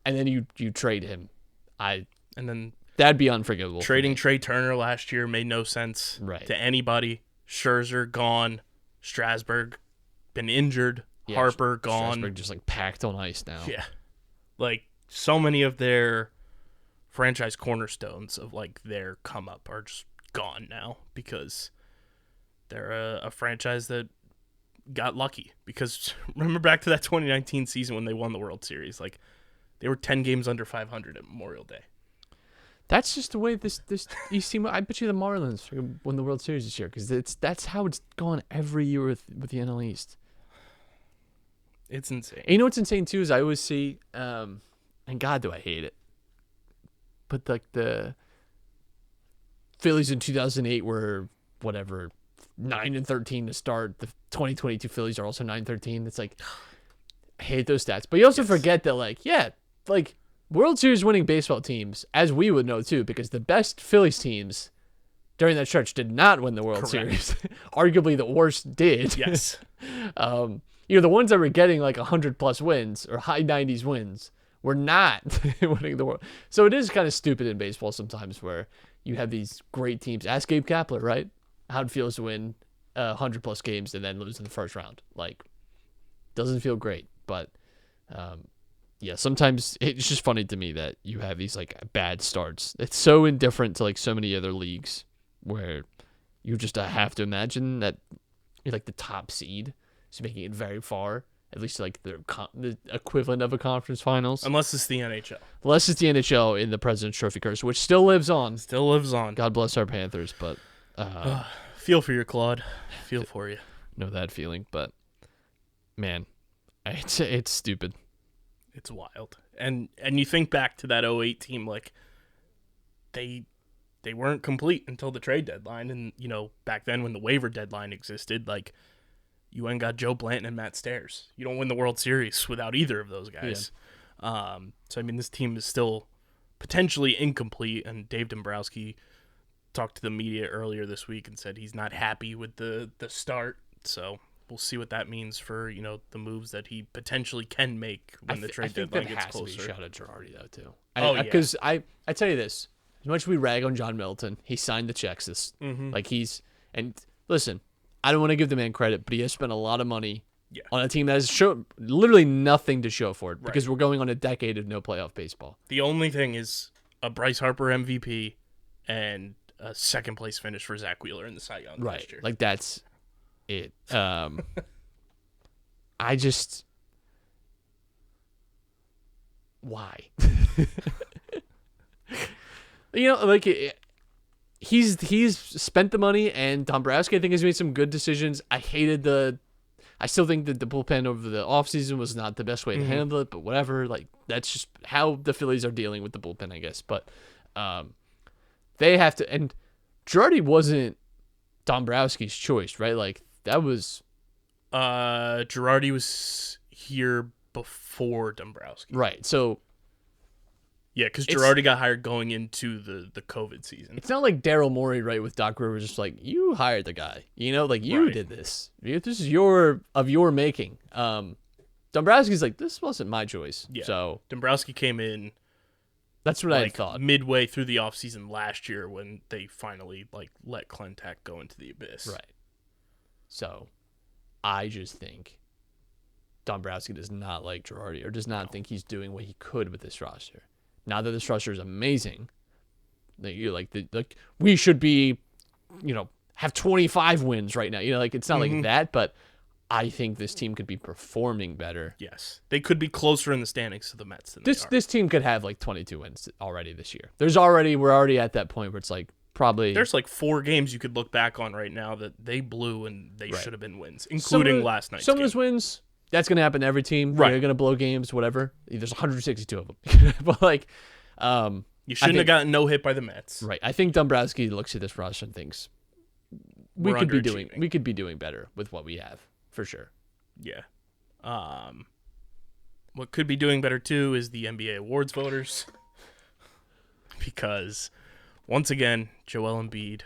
then you trade him. That'd be unforgivable. Trading Trey Turner last year made no sense to anybody. Scherzer gone, Strasburg been injured, Harper gone. Strasburg just packed on ice now. Yeah. So many of their franchise cornerstones of their come up are just gone now because they're a franchise that got lucky. Because remember back to that 2019 season when they won the World Series, they were 10 games under 500 at Memorial Day. That's just the way this East team. I bet you the Marlins won the World Series this year because that's how it's gone every year with the NL East. It's insane. And you know what's insane too is I always see, and God do I hate it, but the Phillies in 2008 were 9-13 to start. The 2022 Phillies are also 9-13. It's I hate those stats, but you also forget that World Series winning baseball teams, as we would know too, because the best Phillies teams during that stretch did not win the World Series. Arguably the worst did. Yes. The ones that were getting like 100+ wins or high 90s wins were not winning the world. So it is kind of stupid in baseball sometimes where you have these great teams. Ask Gabe Kapler, right? How it feels to win 100+ games and then lose in the first round. Like, doesn't feel great. But yeah, sometimes it's just funny to me that you have these like bad starts. It's so indifferent to like so many other leagues where you just have to imagine that you're like the top seed, so making it very far, at least like the equivalent of a conference finals. Unless it's the NHL. Unless it's the NHL in the President's Trophy curse, which still lives on. Still lives on. God bless our Panthers, but feel for you, Claude. Feel for you. Know that feeling, but man, it's stupid. It's wild. And you think back to that 08 team, like they weren't complete until the trade deadline. And, back then when the waiver deadline existed, like you went and got Joe Blanton and Matt Stairs. You don't win the World Series without either of those guys. Yeah. So, this team is still potentially incomplete. And Dave Dombrowski talked to the media earlier this week and said he's not happy with the start. So we'll see what that means for, the moves that he potentially can make when the trade deadline gets closer. I think that has to be a shot at Girardi, though, too. Yeah. Because I tell you this, as much as we rag on John Middleton, he signed the checks. And listen, I don't want to give the man credit, but he has spent a lot of money on a team that has shown literally nothing to show for it because we're going on a decade of no playoff baseball. The only thing is a Bryce Harper MVP and a second place finish for Zach Wheeler in the Cy Young last year. Like that's it. Why? He's spent the money, and Dombrowski, I think, has made some good decisions. I still think that the bullpen over the offseason was not the best way to handle it, but whatever. Like, that's just how the Phillies are dealing with the bullpen, I guess. But they have to, and Girardi wasn't Dombrowski's choice, right? Like, that was... Girardi was here before Dombrowski. Right, so... Yeah, because Girardi got hired going into the COVID season. It's not like Daryl Morey, right, with Doc Rivers, just like, you hired the guy. You did this. This is of your making. Dombrowski's like, this wasn't my choice. Yeah. So Dombrowski came in. That's what I thought. Midway through the offseason last year when they finally let Clentak go into the abyss. Right. So I just think Dombrowski does not like Girardi or does not think he's doing what he could with this roster. Now that this roster is amazing, we should be, have 25 wins right now. It's not like that, but I think this team could be performing better. Yes, they could be closer in the standings to the Mets than this team could have 22 wins already this year. We're already at that point where it's probably there's 4 games you could look back on right now that they blew and they should have been wins, including last night's game. Some of those wins. That's going to happen to every team. Right. They're going to blow games, whatever. There's 162 of them. But you shouldn't have gotten no hit by the Mets. Right. I think Dombrowski looks at this roster and thinks we could be doing better with what we have, for sure. Yeah. What could be doing better too is the NBA awards voters. Because once again, Joel Embiid,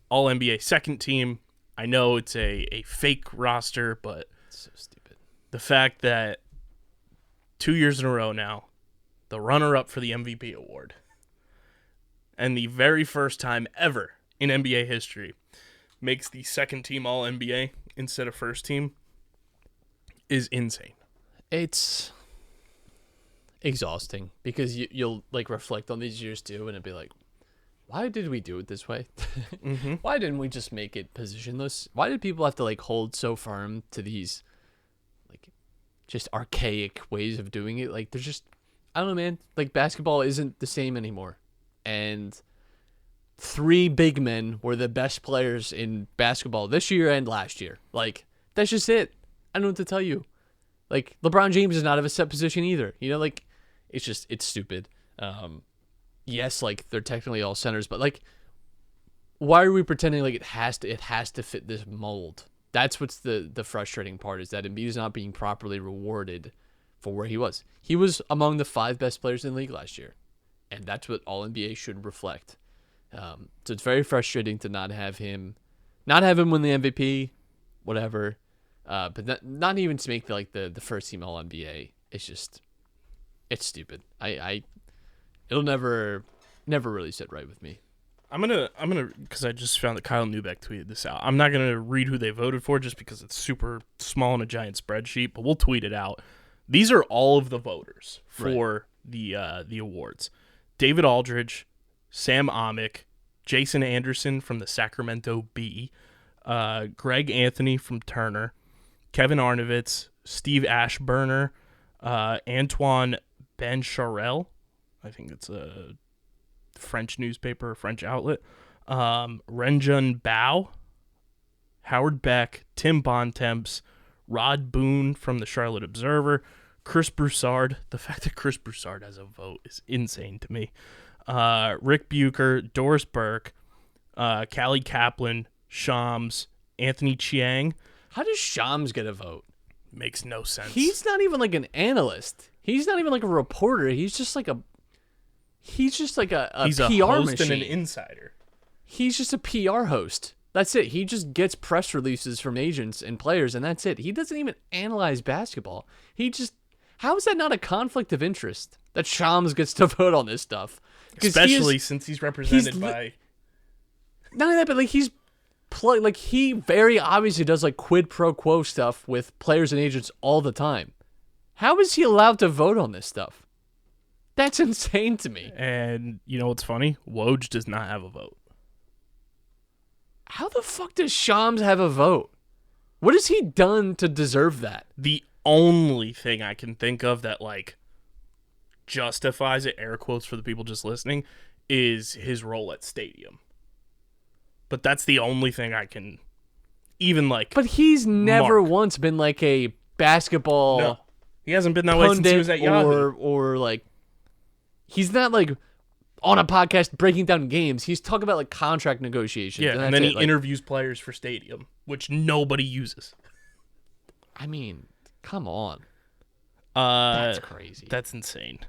all NBA second team. I know it's a fake roster, but it's so stupid. The fact that 2 years in a row now, the runner-up for the MVP award, and the very first time ever in NBA history, makes the second team All-NBA instead of first team, is insane. It's exhausting because you'll reflect on these years too, and it'd be like, why did we do it this way? Why didn't we just make it positionless? Why did people have to hold so firm to these just archaic ways of doing it? There's just, I don't know, man. Basketball isn't the same anymore. And 3 big men were the best players in basketball this year and last year. That's just it. I don't know what to tell you. LeBron James is not of a set position either. It's stupid. Yes, they're technically all centers, but why are we pretending it has to fit this mold? That's what's the frustrating part, is that Embiid is not being properly rewarded for where he was. He was among the 5 best players in the league last year, and that's what All NBA should reflect. So it's very frustrating to not have him win the MVP, whatever. But not even to make the first team All NBA. It's stupid. It'll never really sit right with me. I'm gonna because I just found that Kyle Neubeck tweeted this out. I'm not gonna read who they voted for just because it's super small in a giant spreadsheet, but we'll tweet it out. These are all of the voters for the awards: David Aldridge, Sam Amick, Jason Anderson from the Sacramento Bee, Greg Anthony from Turner, Kevin Arnovitz, Steve Ashburner, Antoine Bencharel. I think it's a French newspaper, French outlet. Renjun Bao, Howard Beck, Tim Bontemps, Rod Boone from the Charlotte Observer, Chris Broussard. The fact that Chris Broussard has a vote is insane to me. Rick Bucher, Doris Burke, Callie Kaplan, Shams, Anthony Chiang. How does Shams get a vote? Makes no sense. He's not even like an analyst. He's not even like a reporter. He's just like a He's PR a host machine. and an insider. He's just a PR host. That's it. He just gets press releases from agents and players, and that's it. He doesn't even analyze basketball. How is that not a conflict of interest that Shams gets to vote on this stuff? Especially since he's represented by. Not only that, but he very obviously does like quid pro quo stuff with players and agents all the time. How is he allowed to vote on this stuff? That's insane to me. And you know what's funny? Woj does not have a vote. How the fuck does Shams have a vote? What has he done to deserve that? The only thing I can think of that like justifies it, air quotes for the people just listening, is his role at Stadium. But that's the only thing I can even like. But he's never once been like a basketball. No, he hasn't been that way since he was at Yahoo. Or like, he's not like on a podcast breaking down games. He's talking about like contract negotiations. Yeah, and then he interviews players for Stadium, which nobody uses. I mean, come on. That's crazy. That's insane.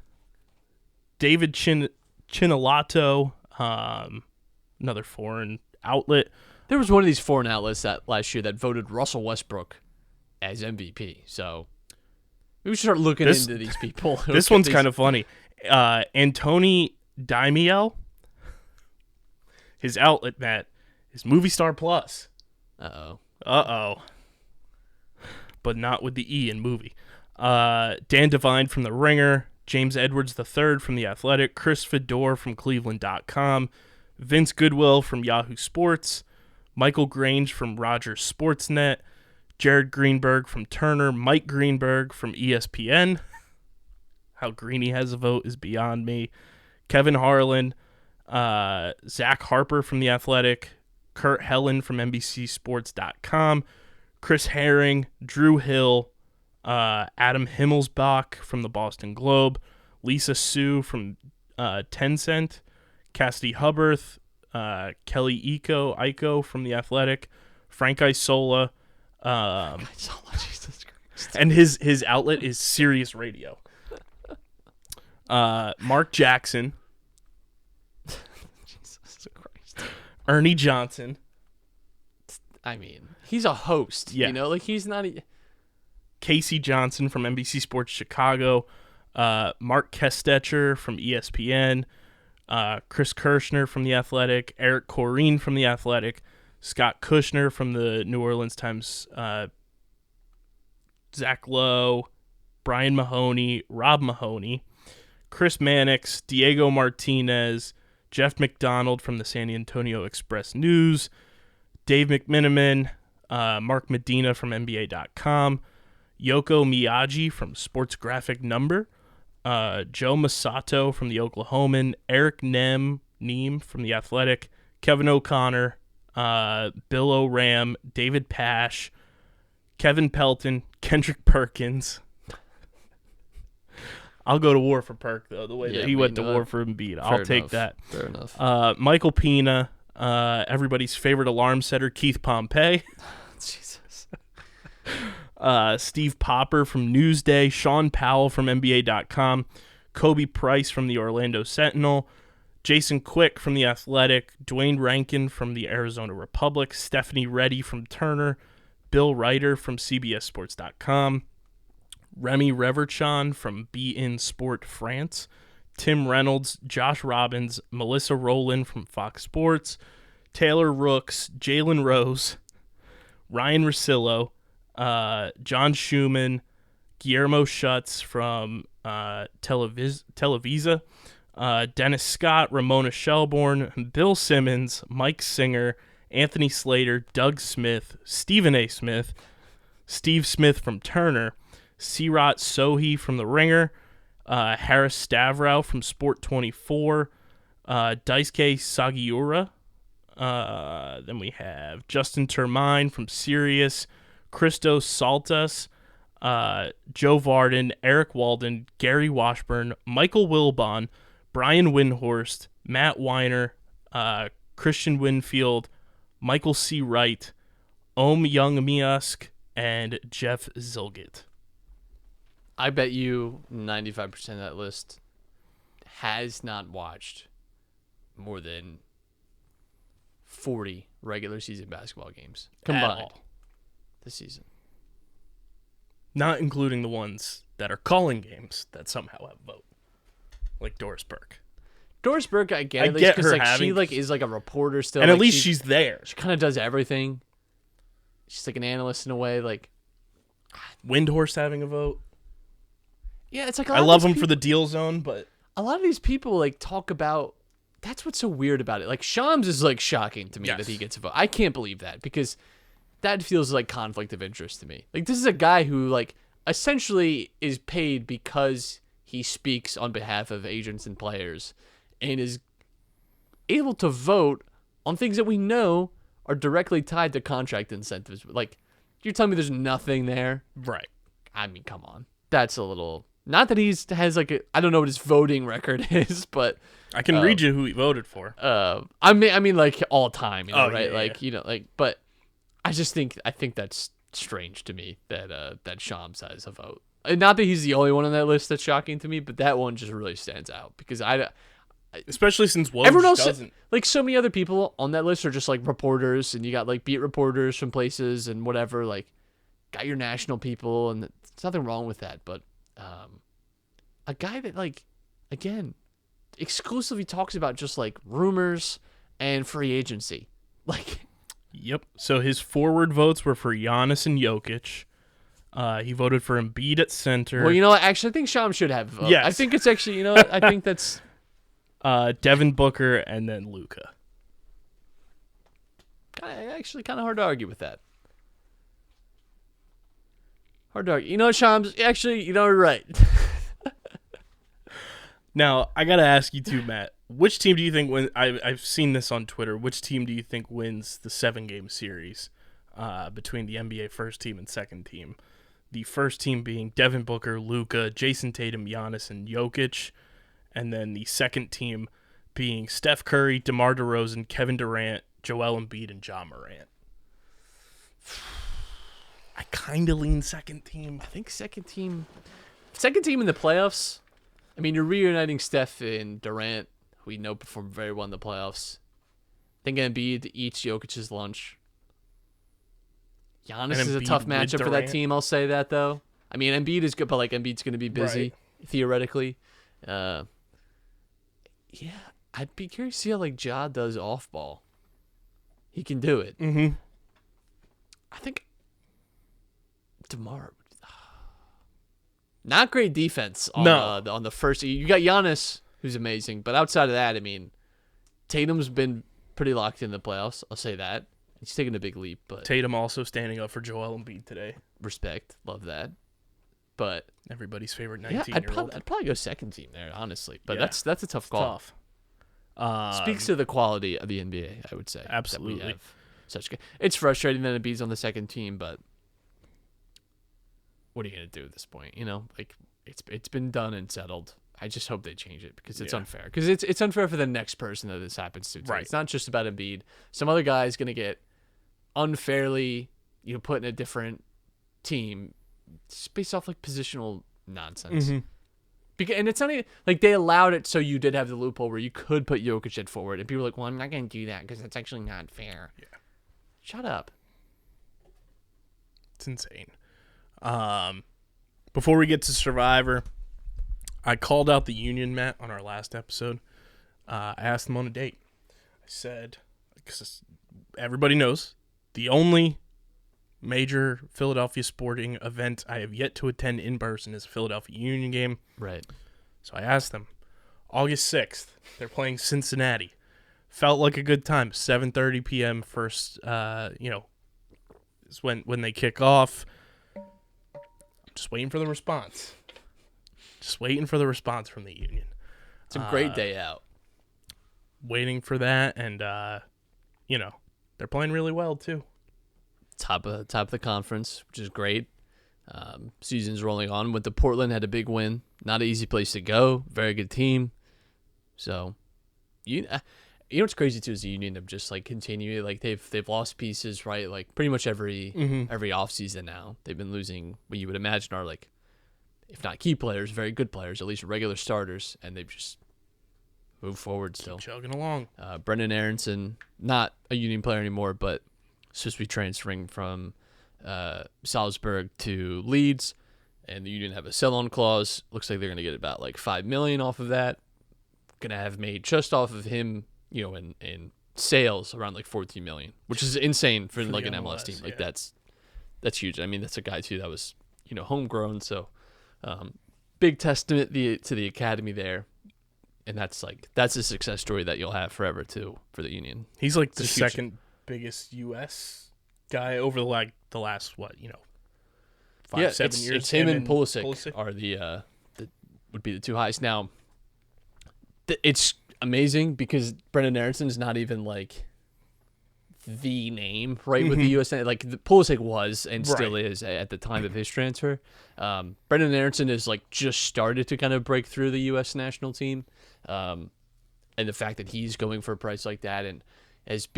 David Chinolato, another foreign outlet. There was one of these foreign outlets that last year that voted Russell Westbrook as MVP. So we should start looking into these people. This one's kind of funny. Antony Daimiel, his outlet, Matt, is Movie Star Plus. Uh-oh. But not with the E in movie. Dan Devine from The Ringer, James Edwards III from The Athletic, Chris Fedor from Cleveland.com, Vince Goodwill from Yahoo Sports, Michael Grange from Rogers Sportsnet, Jared Greenberg from Turner, Mike Greenberg from ESPN. How Greeny has a vote is beyond me. Kevin Harlan, Zach Harper from The Athletic, Kurt Helen from NBCSports.com, Chris Herring, Drew Hill, Adam Himmelsbach from the Boston Globe, Lisa Sue from Tencent, Cassidy Hubbarth, Kelly Iko from The Athletic, Frank Isola, Jesus Christ. and his outlet is Sirius Radio. Mark Jackson, Jesus Christ. Ernie Johnson. I mean, he's a host. Yeah. You know, like he's not. Casey Johnson from NBC Sports Chicago, Mark Kestetcher from ESPN, Chris Kirshner from The Athletic, Eric Corrine from The Athletic, Scott Kushner from the New Orleans Times, Zach Lowe, Brian Mahoney, Rob Mahoney, Chris Mannix, Diego Martinez, Jeff McDonald from the San Antonio Express News, Dave McMiniman, Mark Medina from NBA.com, Yoko Miyagi from Sports Graphic Number, Joe Masato from the Oklahoman, Eric Neem from The Athletic, Kevin O'Connor, Bill O'Ram, David Pash, Kevin Pelton, Kendrick Perkins. I'll go to war for Perk, though, the way that he went to war for Embiid. I'll take that. Fair enough. Michael Pina, everybody's favorite alarm setter, Keith Pompey. Jesus. Steve Popper from Newsday, Sean Powell from NBA.com, Kobe Price from the Orlando Sentinel, Jason Quick from The Athletic, Dwayne Rankin from the Arizona Republic, Stephanie Reddy from Turner, Bill Ryder from CBSSports.com, Remy Reverchon from Be In Sport France, Tim Reynolds, Josh Robbins, Melissa Rowland from Fox Sports, Taylor Rooks, Jalen Rose, Ryan Russillo, John Schumann, Guillermo Schutz from Televisa, Dennis Scott, Ramona Shelbourne, Bill Simmons, Mike Singer, Anthony Slater, Doug Smith, Stephen A. Smith, Steve Smith from Turner, Sirat Sohi from The Ringer, Harris Stavrow from Sport 24, Daisuke Sagiura. Then we have Justin Termine from Sirius, Christos Saltas, Joe Varden, Eric Walden, Gary Washburn, Michael Wilbon, Brian Windhorst, Matt Weiner, Christian Winfield, Michael C. Wright, Om Young Miask, and Jeff Zilgit. I bet you 95% of that list has not watched more than 40 regular season basketball games combined this season. Not including the ones that are calling games that somehow have a vote. Like Doris Burke. Doris Burke, I get I at least get because her like, she having- like is like a reporter still. And at like, least she's there. She kind of does everything. She's like an analyst in a way. Like, Windhorst having a vote. yeah, it's like I love him for the deal zone, but a lot of these people like talk about. That's what's so weird about it. Like Shams is like shocking to me Yes. that he gets a vote. I can't believe that because that feels like conflict of interest to me. Like this is a guy who like essentially is paid because he speaks on behalf of agents and players and is able to vote on things that we know are directly tied to contract incentives. Like you're telling me there's nothing there? right. I mean, come on. That's a little. Not that has like I don't know what his voting record is, but I can read you who he voted for. I mean like all time, you know, Oh, right? yeah, like you know, like but I think that's strange to me that that Shams has a vote. And not that he's the only one on that list that's shocking to me, but that one just really stands out because Especially since Woj everyone else doesn't. like so many other people on that list are just like reporters, and you got like beat reporters from places and whatever. Like got your national people, and there's nothing wrong with that, but a guy that like again exclusively talks about just like rumors and free agency, like. Yep. So his forward votes were for Giannis and Jokic. He voted for Embiid at center. Well, you know what? Actually, I think Shams should have a vote. Yes. I think it's actually, you know what? I think that's... Devin Booker and then Luka. Actually kind of hard to argue with that. Hard to argue. You know what, Shams? Actually, you know, you're right. Now, I got to ask you too, Matt. Which team do you think wins? I've seen this on Twitter. Which team do you think wins the 7-game series between the NBA first team and second team? The first team being Devin Booker, Luka, Jason Tatum, Giannis, and Jokic. And then the second team being Steph Curry, DeMar DeRozan, Kevin Durant, Joel Embiid, and Ja Morant. I kind of lean second team. I think second team in the playoffs. I mean, you're reuniting Steph and Durant, who we know performed very well in the playoffs. I think Embiid eats Jokic's lunch. Giannis is a Embiid tough with matchup for that Durant. team, I'll say that, though. I mean, Embiid is good, but like Embiid's going to be busy, theoretically. Yeah, I'd be curious to see how like Ja does off ball. He can do it. Mm-hmm. I think DeMar, not great defense on on the first. You got Giannis, who's amazing, but outside of that, I mean, Tatum's been pretty locked in the playoffs. I'll say that he's taking a big leap, but Tatum also standing up for Joel Embiid today. respect, love that. But Everybody's favorite yeah, 19-year-old. I'd probably go second team there, honestly. But Yeah, that's a tough call. Tough. Speaks to the quality of the NBA, I would say. that we Absolutely. have such good. It's frustrating that Embiid's on the second team, but what are you gonna do at this point? You know, like it's been done and settled. I just hope they change it because it's unfair. Because it's unfair for the next person that this happens to. Too. Right. It's not just about Embiid. Some other guy is gonna get unfairly, put in a different team just based off like positional nonsense. And it's not even like they allowed it, so you did have the loophole where you could put Jokic at forward, and people were like, "Well, I'm not going to do that because that's actually not fair." Yeah, shut up. It's insane. Before we get to Survivor, I called out the Union, Matt, on our last episode. I asked them on a date. I said, because everybody knows, the only major Philadelphia sporting event I have yet to attend in person is a Philadelphia Union game. Right. So I asked them, August 6th, they're playing Cincinnati. Felt like a good time. 7:30 p.m. first, is when they kick off. Just waiting for the response. Just waiting for the response from the Union. It's a great day out. Waiting for that, and, they're playing really well, too. Top of the conference, which is great. Season's rolling on. Went to Portland, had a big win. Not an easy place to go. Very good team. So, you know what's crazy too is the Union have just like continued. Like they've lost pieces, right? Like pretty much every offseason now. They've been losing what you would imagine are like, if not key players, very good players, at least regular starters, and they've just moved forward still. Keep chugging along. Brendan Aronson, not a Union player anymore, but supposed to be transferring from Salzburg to Leeds, and the Union have a sell-on clause. Looks like they're going to get about like $5 million off of that. Going to have made just off of him, in sales around like $14 million, which is insane for like an MLS team. Like that's huge. I mean, that's a guy too that was homegrown. So big testament to the academy there. And that's a success story that you'll have forever too for the Union. It's like the second biggest U.S. guy over the last 5-7 years. It's him and Pulisic are the would be the two highest. Now, it's amazing because Brendan Aronson is not even like the name with the U.S. Like Pulisic was and still is at the time of his transfer. Brendan Aronson is like just started to kind of break through the U.S. national team, and the fact that he's going for a price like that and has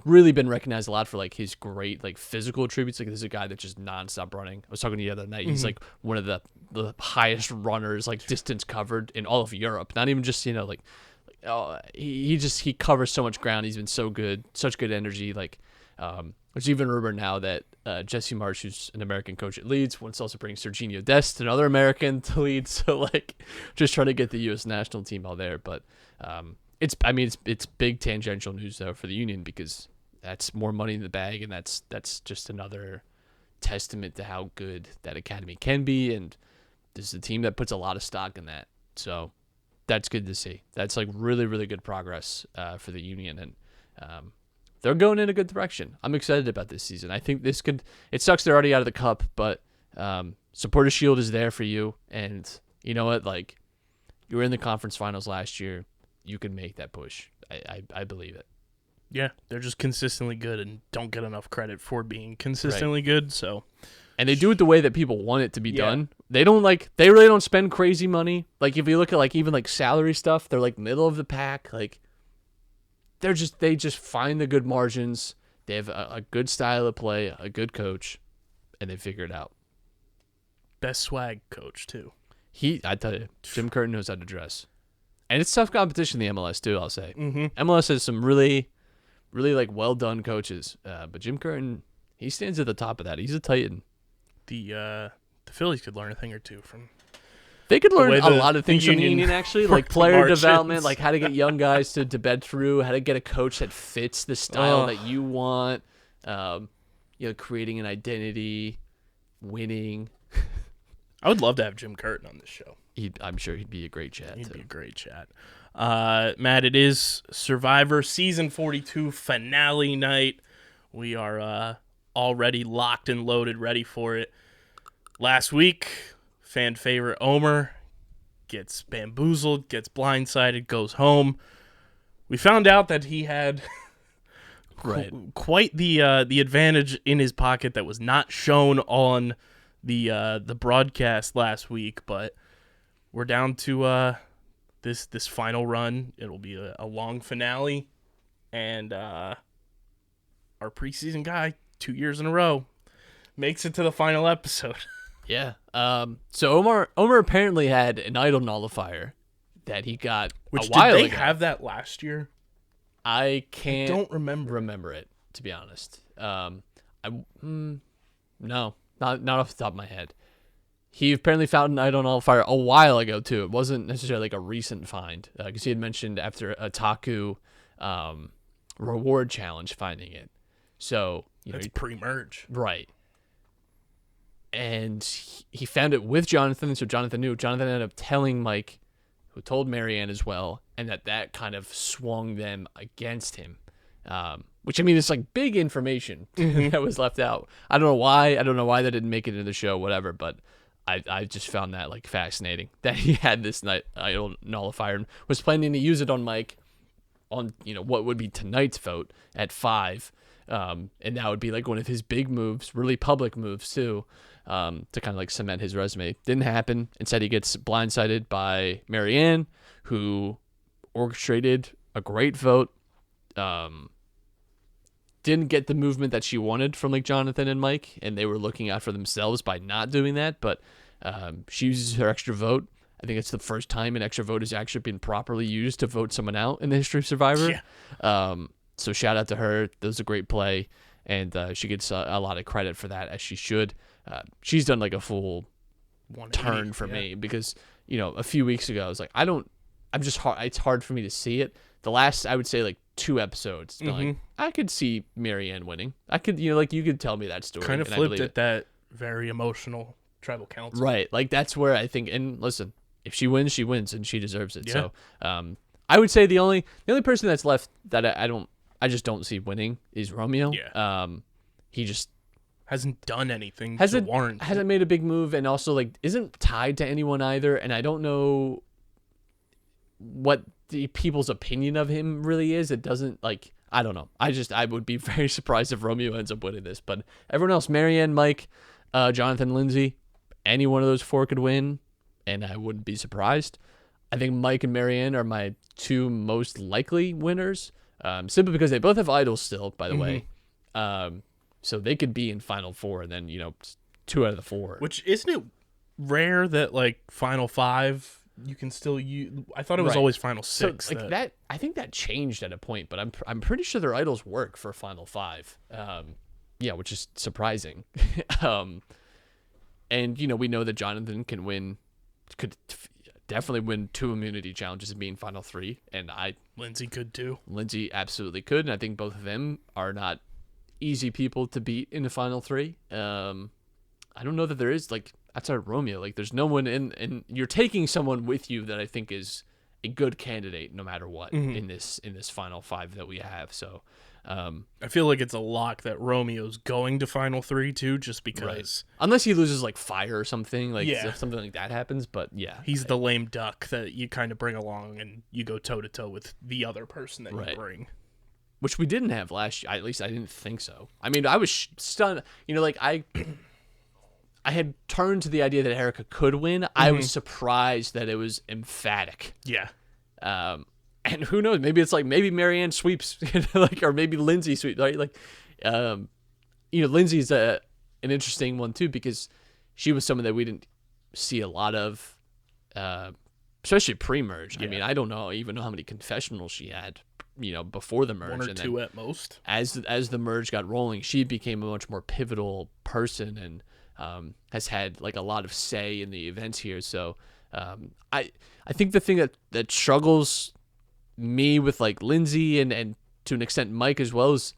really been recognized a lot for like his great like physical attributes. Like this is a guy that's just nonstop running. I was talking to you the other night. He's like one of the highest runners, like distance covered in all of Europe. Not even just he covers so much ground. He's been so good, such good energy. Like there's even a rumor now that Jesse Marsh, who's an American coach at Leeds, wants to also bring Serginho Dest, another American, to Leeds. So like just trying to get the U.S. national team out there, but. It's big tangential news though for the Union because that's more money in the bag, and that's just another testament to how good that academy can be, and this is a team that puts a lot of stock in that. So that's good to see. That's like really, really good progress for the Union, and they're going in a good direction. I'm excited about this season. I think this could. It sucks they're already out of the cup, but Supporter Shield is there for you, and you know what? Like you were in the conference finals last year. You can make that push. I believe it. Yeah, they're just consistently good and don't get enough credit for being consistently good. So, and they do it the way that people want it to be done. They really don't spend crazy money. Like if you look at like even like salary stuff, they're like middle of the pack. Like they just find the good margins. They have a good style of play, a good coach, and they figure it out. Best swag coach too. I tell you, Jim Curtin knows how to dress. And it's tough competition in the MLS too, I'll say. MLS has some really, really like well done coaches, but Jim Curtin, he stands at the top of that. He's a Titan. The Phillies could learn a thing or two from. They could learn a lot of things from the Union actually, like player development, like how to get young guys to bed through, how to get a coach that fits the style that you want, creating an identity, winning. I would love to have Jim Curtin on this show. I'm sure he'd be a great chat. He'd be a great chat. Matt, it is Survivor Season 42 finale night. We are already locked and loaded, ready for it. Last week, fan favorite Omer gets bamboozled, gets blindsided, goes home. We found out that he had quite the advantage in his pocket that was not shown on the broadcast last week, but we're down to this final run. It'll be a long finale, and our preseason guy 2 years in a row, makes it to the final episode. Yeah. So Omar apparently had an idol nullifier that he got Which, a while did they ago. have that last year? I can't. Don't remember it, to be honest. No, not off the top of my head. He apparently found an idol nullifier a while ago too. It wasn't necessarily like a recent find, because he had mentioned after a Taku reward challenge finding it. So That's pre-merge, right? And he found it with Jonathan, so Jonathan knew. Jonathan ended up telling Mike, who told Marianne as well, and that kind of swung them against him. Which, I mean, it's like big information that was left out. I don't know why. I don't know why that didn't make it into the show, whatever, but I just found that like fascinating that he had this idol nullifier and was planning to use it on Mike on, what would be tonight's vote at 5. And that would be like one of his big moves, really public moves too, to kind of like cement his resume. Didn't happen. Instead, he gets blindsided by Marianne, who orchestrated a great vote. Didn't get the movement that she wanted from like Jonathan and Mike, and they were looking out for themselves by not doing that. But she uses her extra vote. I think it's the first time an extra vote has actually been properly used to vote someone out in the history of Survivor. Yeah. So shout out to her. That was a great play, and she gets a lot of credit for that, as she should. She's done like a full turn for me, because a few weeks ago I was like, it's hard for me to see it. The last, I would say, like 2 episodes, like I could see Marianne winning. I could, you could tell me that story. Kind of flipped at that very emotional tribal council. Right. Like that's where I think, and listen, if she wins, she wins, and she deserves it. Yeah. So, I would say the only person that's left that I just don't see winning is Romeo. Yeah. He just hasn't done anything to warrant. Hasn't made a big move, and also like isn't tied to anyone either. And I don't know what the people's opinion of him really is. It doesn't, like, I don't know. I would be very surprised if Romeo ends up winning this. But everyone else, Marianne, Mike, Jonathan, Lindsay, any one of those 4 could win, and I wouldn't be surprised. I think Mike and Marianne are my 2 most likely winners, simply because they both have idols still, by the way. So they could be in Final 4, and then 2 out of the 4. Which, isn't it rare that like Final 5 you can still use? I thought it was always Final 6. So, like that, I think that changed at a point, but I'm pretty sure their idols work for Final 5. Yeah, which is surprising. And we know that Jonathan could definitely win 2 immunity challenges and be in Final 3, and Lindsay could too. Lindsay absolutely could, and I think both of them are not easy people to beat in the Final 3. I don't know that there is, like, outside of Romeo, like there's no one and you're taking someone with you that I think is a good candidate no matter what in this Final 5 that we have. So I feel like it's a lock that Romeo's going to Final 3 too, just because unless he loses like fire or something, like if something like that happens. But yeah, he's the lame duck that you kind of bring along and you go toe to toe with the other person that you bring. Which we didn't have last year. At least I didn't think so. I mean, I was stunned. Like I had turned to the idea that Erica could win. I was surprised that it was emphatic. Yeah. And who knows? Maybe Marianne sweeps, or maybe Lindsay sweeps, right? Like, Lindsay's an interesting one too, because she was someone that we didn't see a lot of, especially pre-merge. Yeah. I mean, I don't even know how many confessionals she had, before the merge. 1 or 2 at most. As the merge got rolling, she became a much more pivotal person and has had like a lot of say in the events here. So I think the thing that struggles me with like Lindsay and to an extent Mike as well is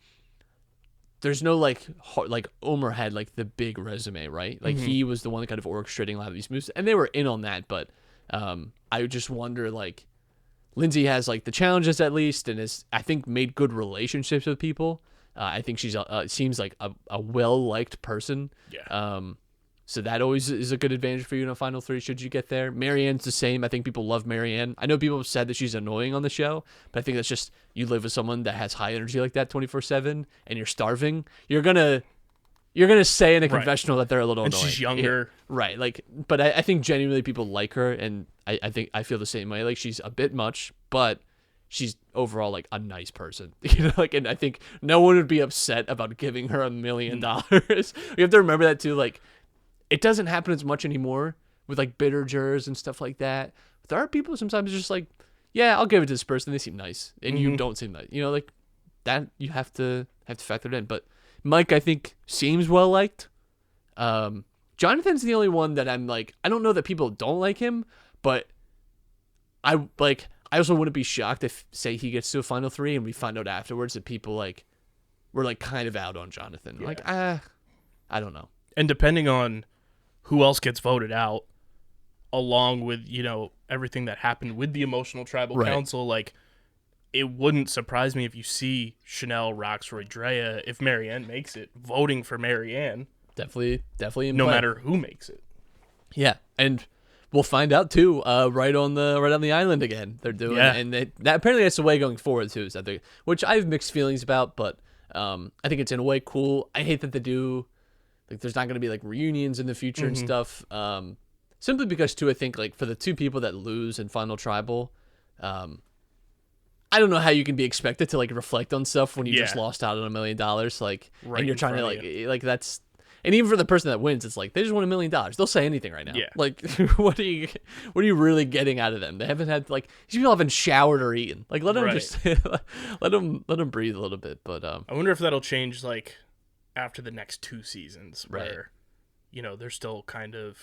there's no like Omar had like the big resume, right? Like he was the one that kind of orchestrating a lot of these moves, and they were in on that. But I just wonder, like, Lindsay has like the challenges at least, and has, I think, made good relationships with people. I think she's seems like a well-liked person. Yeah. So that always is a good advantage for you in a Final 3 should you get there. Marianne's the same. I think people love Marianne. I know people have said that she's annoying on the show, but I think that's just you live with someone that has high energy like that 24/7 and you're starving. You're gonna say in a confessional that they're a little and annoying. She's younger. Yeah, right. Like, but I think genuinely people like her, and I think I feel the same way. Like, she's a bit much, but she's overall like a nice person, like, and I think no one would be upset about giving her $1 million. You have to remember that too. Like, it doesn't happen as much anymore with like bitter jurors and stuff like that. But there are people sometimes just like, yeah, I'll give it to this person. They seem nice, and you don't seem nice. Like that. You have to factor it in. But Mike, I think, seems well liked. Jonathan's the only one that I'm like, I don't know that people don't like him, but I also wouldn't be shocked if, say, he gets to a Final 3 and we find out afterwards that people like were like kind of out on Jonathan. Yeah. Like, I don't know. And depending on who else gets voted out, along with, everything that happened with the emotional tribal council, like, it wouldn't surprise me if you see Chanel, Roxroy, Drea, if Marianne makes it, voting for Marianne. Definitely in no play. Matter who makes it. Yeah, and we'll find out too. Right on the island again. They're doing, and that apparently that's the way going forward too. Is that which I have mixed feelings about, but I think it's in a way cool. I hate that they do. Like, there's not going to be like reunions in the future and stuff. Simply because too, I think like for the two people that lose in Final Tribal, I don't know how you can be expected to like reflect on stuff when you just lost out on $1 million. Like, and you're trying to like that's. And even for the person that wins, it's like they just won $1 million. They'll say anything right now. Yeah. Like, what are you really getting out of them? They haven't had like these people haven't showered or eaten. Like, let them just let them breathe a little bit. But I wonder if that'll change like after the next 2 seasons, where they're still kind of.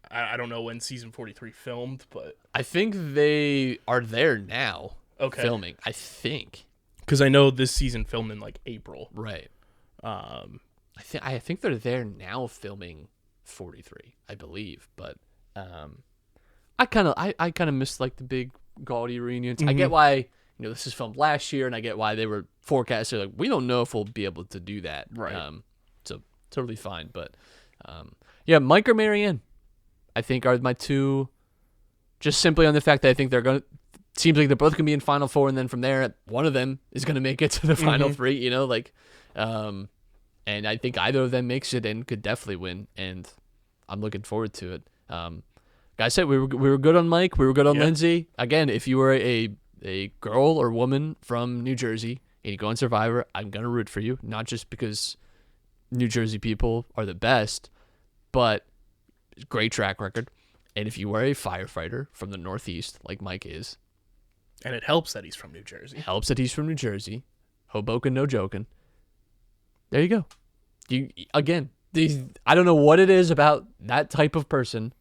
I don't know when season 43 filmed, but I think they are there now. Okay. Filming, I think. Because I know this season filmed in like April. Right. I think they're there now filming 43, I believe, but I kind of miss like the big gaudy reunions. I get why this is filmed last year, and I get why they were forecasted like we don't know if we'll be able to do that. Right. So totally fine, but Mike or Marianne, I think are my two. Just simply on the fact that I think they're gonna. Seems like they're both gonna be in Final 4, and then from there, one of them is gonna make it to the Final 3. And I think either of them makes it and could definitely win, and I'm looking forward to it. Like I said, we were good on Mike, we were good on Lindsay. Again, if you were a girl or woman from New Jersey and you go on Survivor, I'm gonna root for you, not just because New Jersey people are the best, but great track record. And if you are a firefighter from the Northeast, like Mike is, and it helps that he's from New Jersey. Hoboken, no joking. There you go. I don't know what it is about that type of person.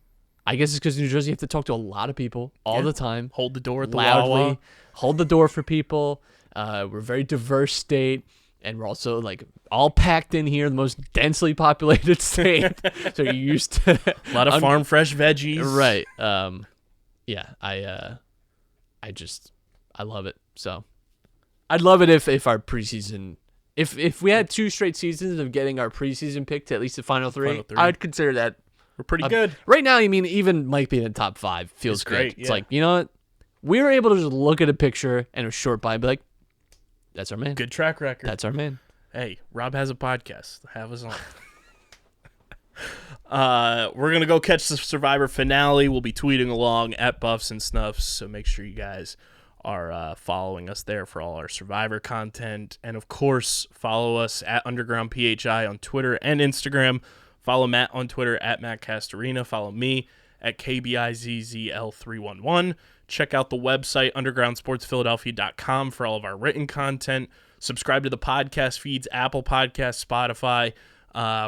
I guess it's because in New Jersey you have to talk to a lot of people all the time. Hold the door at the loudly. Wawa. Hold the door for people. We're a very diverse state, and we're also like all packed in here, the most densely populated state. So you're used to a lot of farm fresh veggies. Right. I love it. So I'd love it if our preseason. If we had 2 straight seasons of getting our preseason pick to at least the Final 3, I'd consider that we're pretty good. Right now, I mean, even Mike being in the top 5 feels great. It's like, you know what? We were able to just look at a picture and a short by and be like, that's our man. Good track record. That's our man. Hey, Rob has a podcast. Have us on. We're going to go catch the Survivor finale. We'll be tweeting along at Buffs and Snuffs, so make sure you guys are following us there for all our Survivor content. And, of course, follow us at Underground PHI on Twitter and Instagram. Follow Matt on Twitter at Matt Castorina. Follow me at KBIZZL311. Check out the website, undergroundsportsphiladelphia.com, for all of our written content. Subscribe to the podcast feeds, Apple Podcasts, Spotify,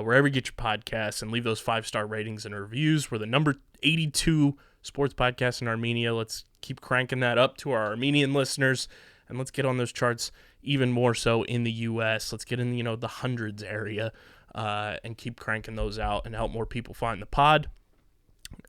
wherever you get your podcasts, and leave those 5-star ratings and reviews. We're the number 82 sports podcast in Armenia. Let's keep cranking that up to our Armenian listeners, and let's get on those charts even more so in the U.S. Let's get in, the hundreds area, and keep cranking those out and help more people find the pod.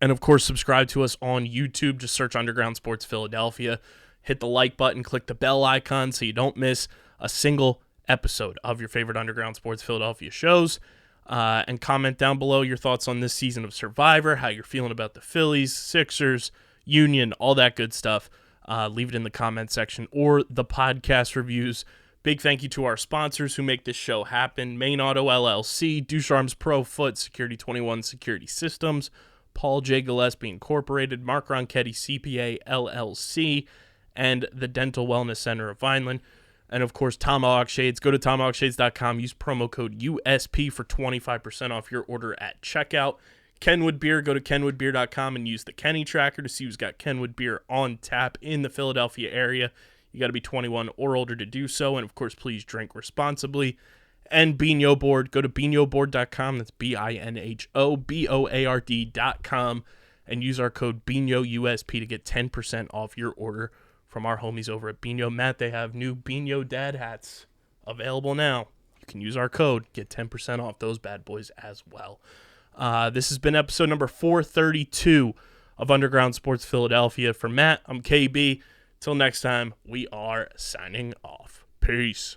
And, of course, subscribe to us on YouTube. Just search Underground Sports Philadelphia. Hit the like button, click the bell icon so you don't miss a single episode of your favorite Underground Sports Philadelphia shows. And comment down below your thoughts on this season of Survivor, how you're feeling about the Phillies, Sixers, Union, all that good stuff. Leave it in the comment section or the podcast reviews. Big thank you to our sponsors who make this show happen: Main Auto LLC, Ducharme's Pro Foot, Security 21 Security Systems, Paul J. Gillespie Incorporated, Mark Ronchetti CPA LLC, and the Dental Wellness Center of Vineland. And, of course, Tomahawk Shades. Go to tomahawkshades.com. Use promo code USP for 25% off your order at checkout. Kenwood Beer. Go to kenwoodbeer.com and use the Kenny Tracker to see who's got Kenwood Beer on tap in the Philadelphia area. You got to be 21 or older to do so. And, of course, please drink responsibly. And Bino Board. Go to binoboard.com. That's BINHOBOARD.com. And use our code BINOUSP to get 10% off your order from our homies over at Bino. Matt, they have new Bino dad hats available now. You can use our code, get 10% off those bad boys as well. This has been episode number 432 of Underground Sports Philadelphia. For Matt, I'm KB. Till next time, we are signing off. Peace.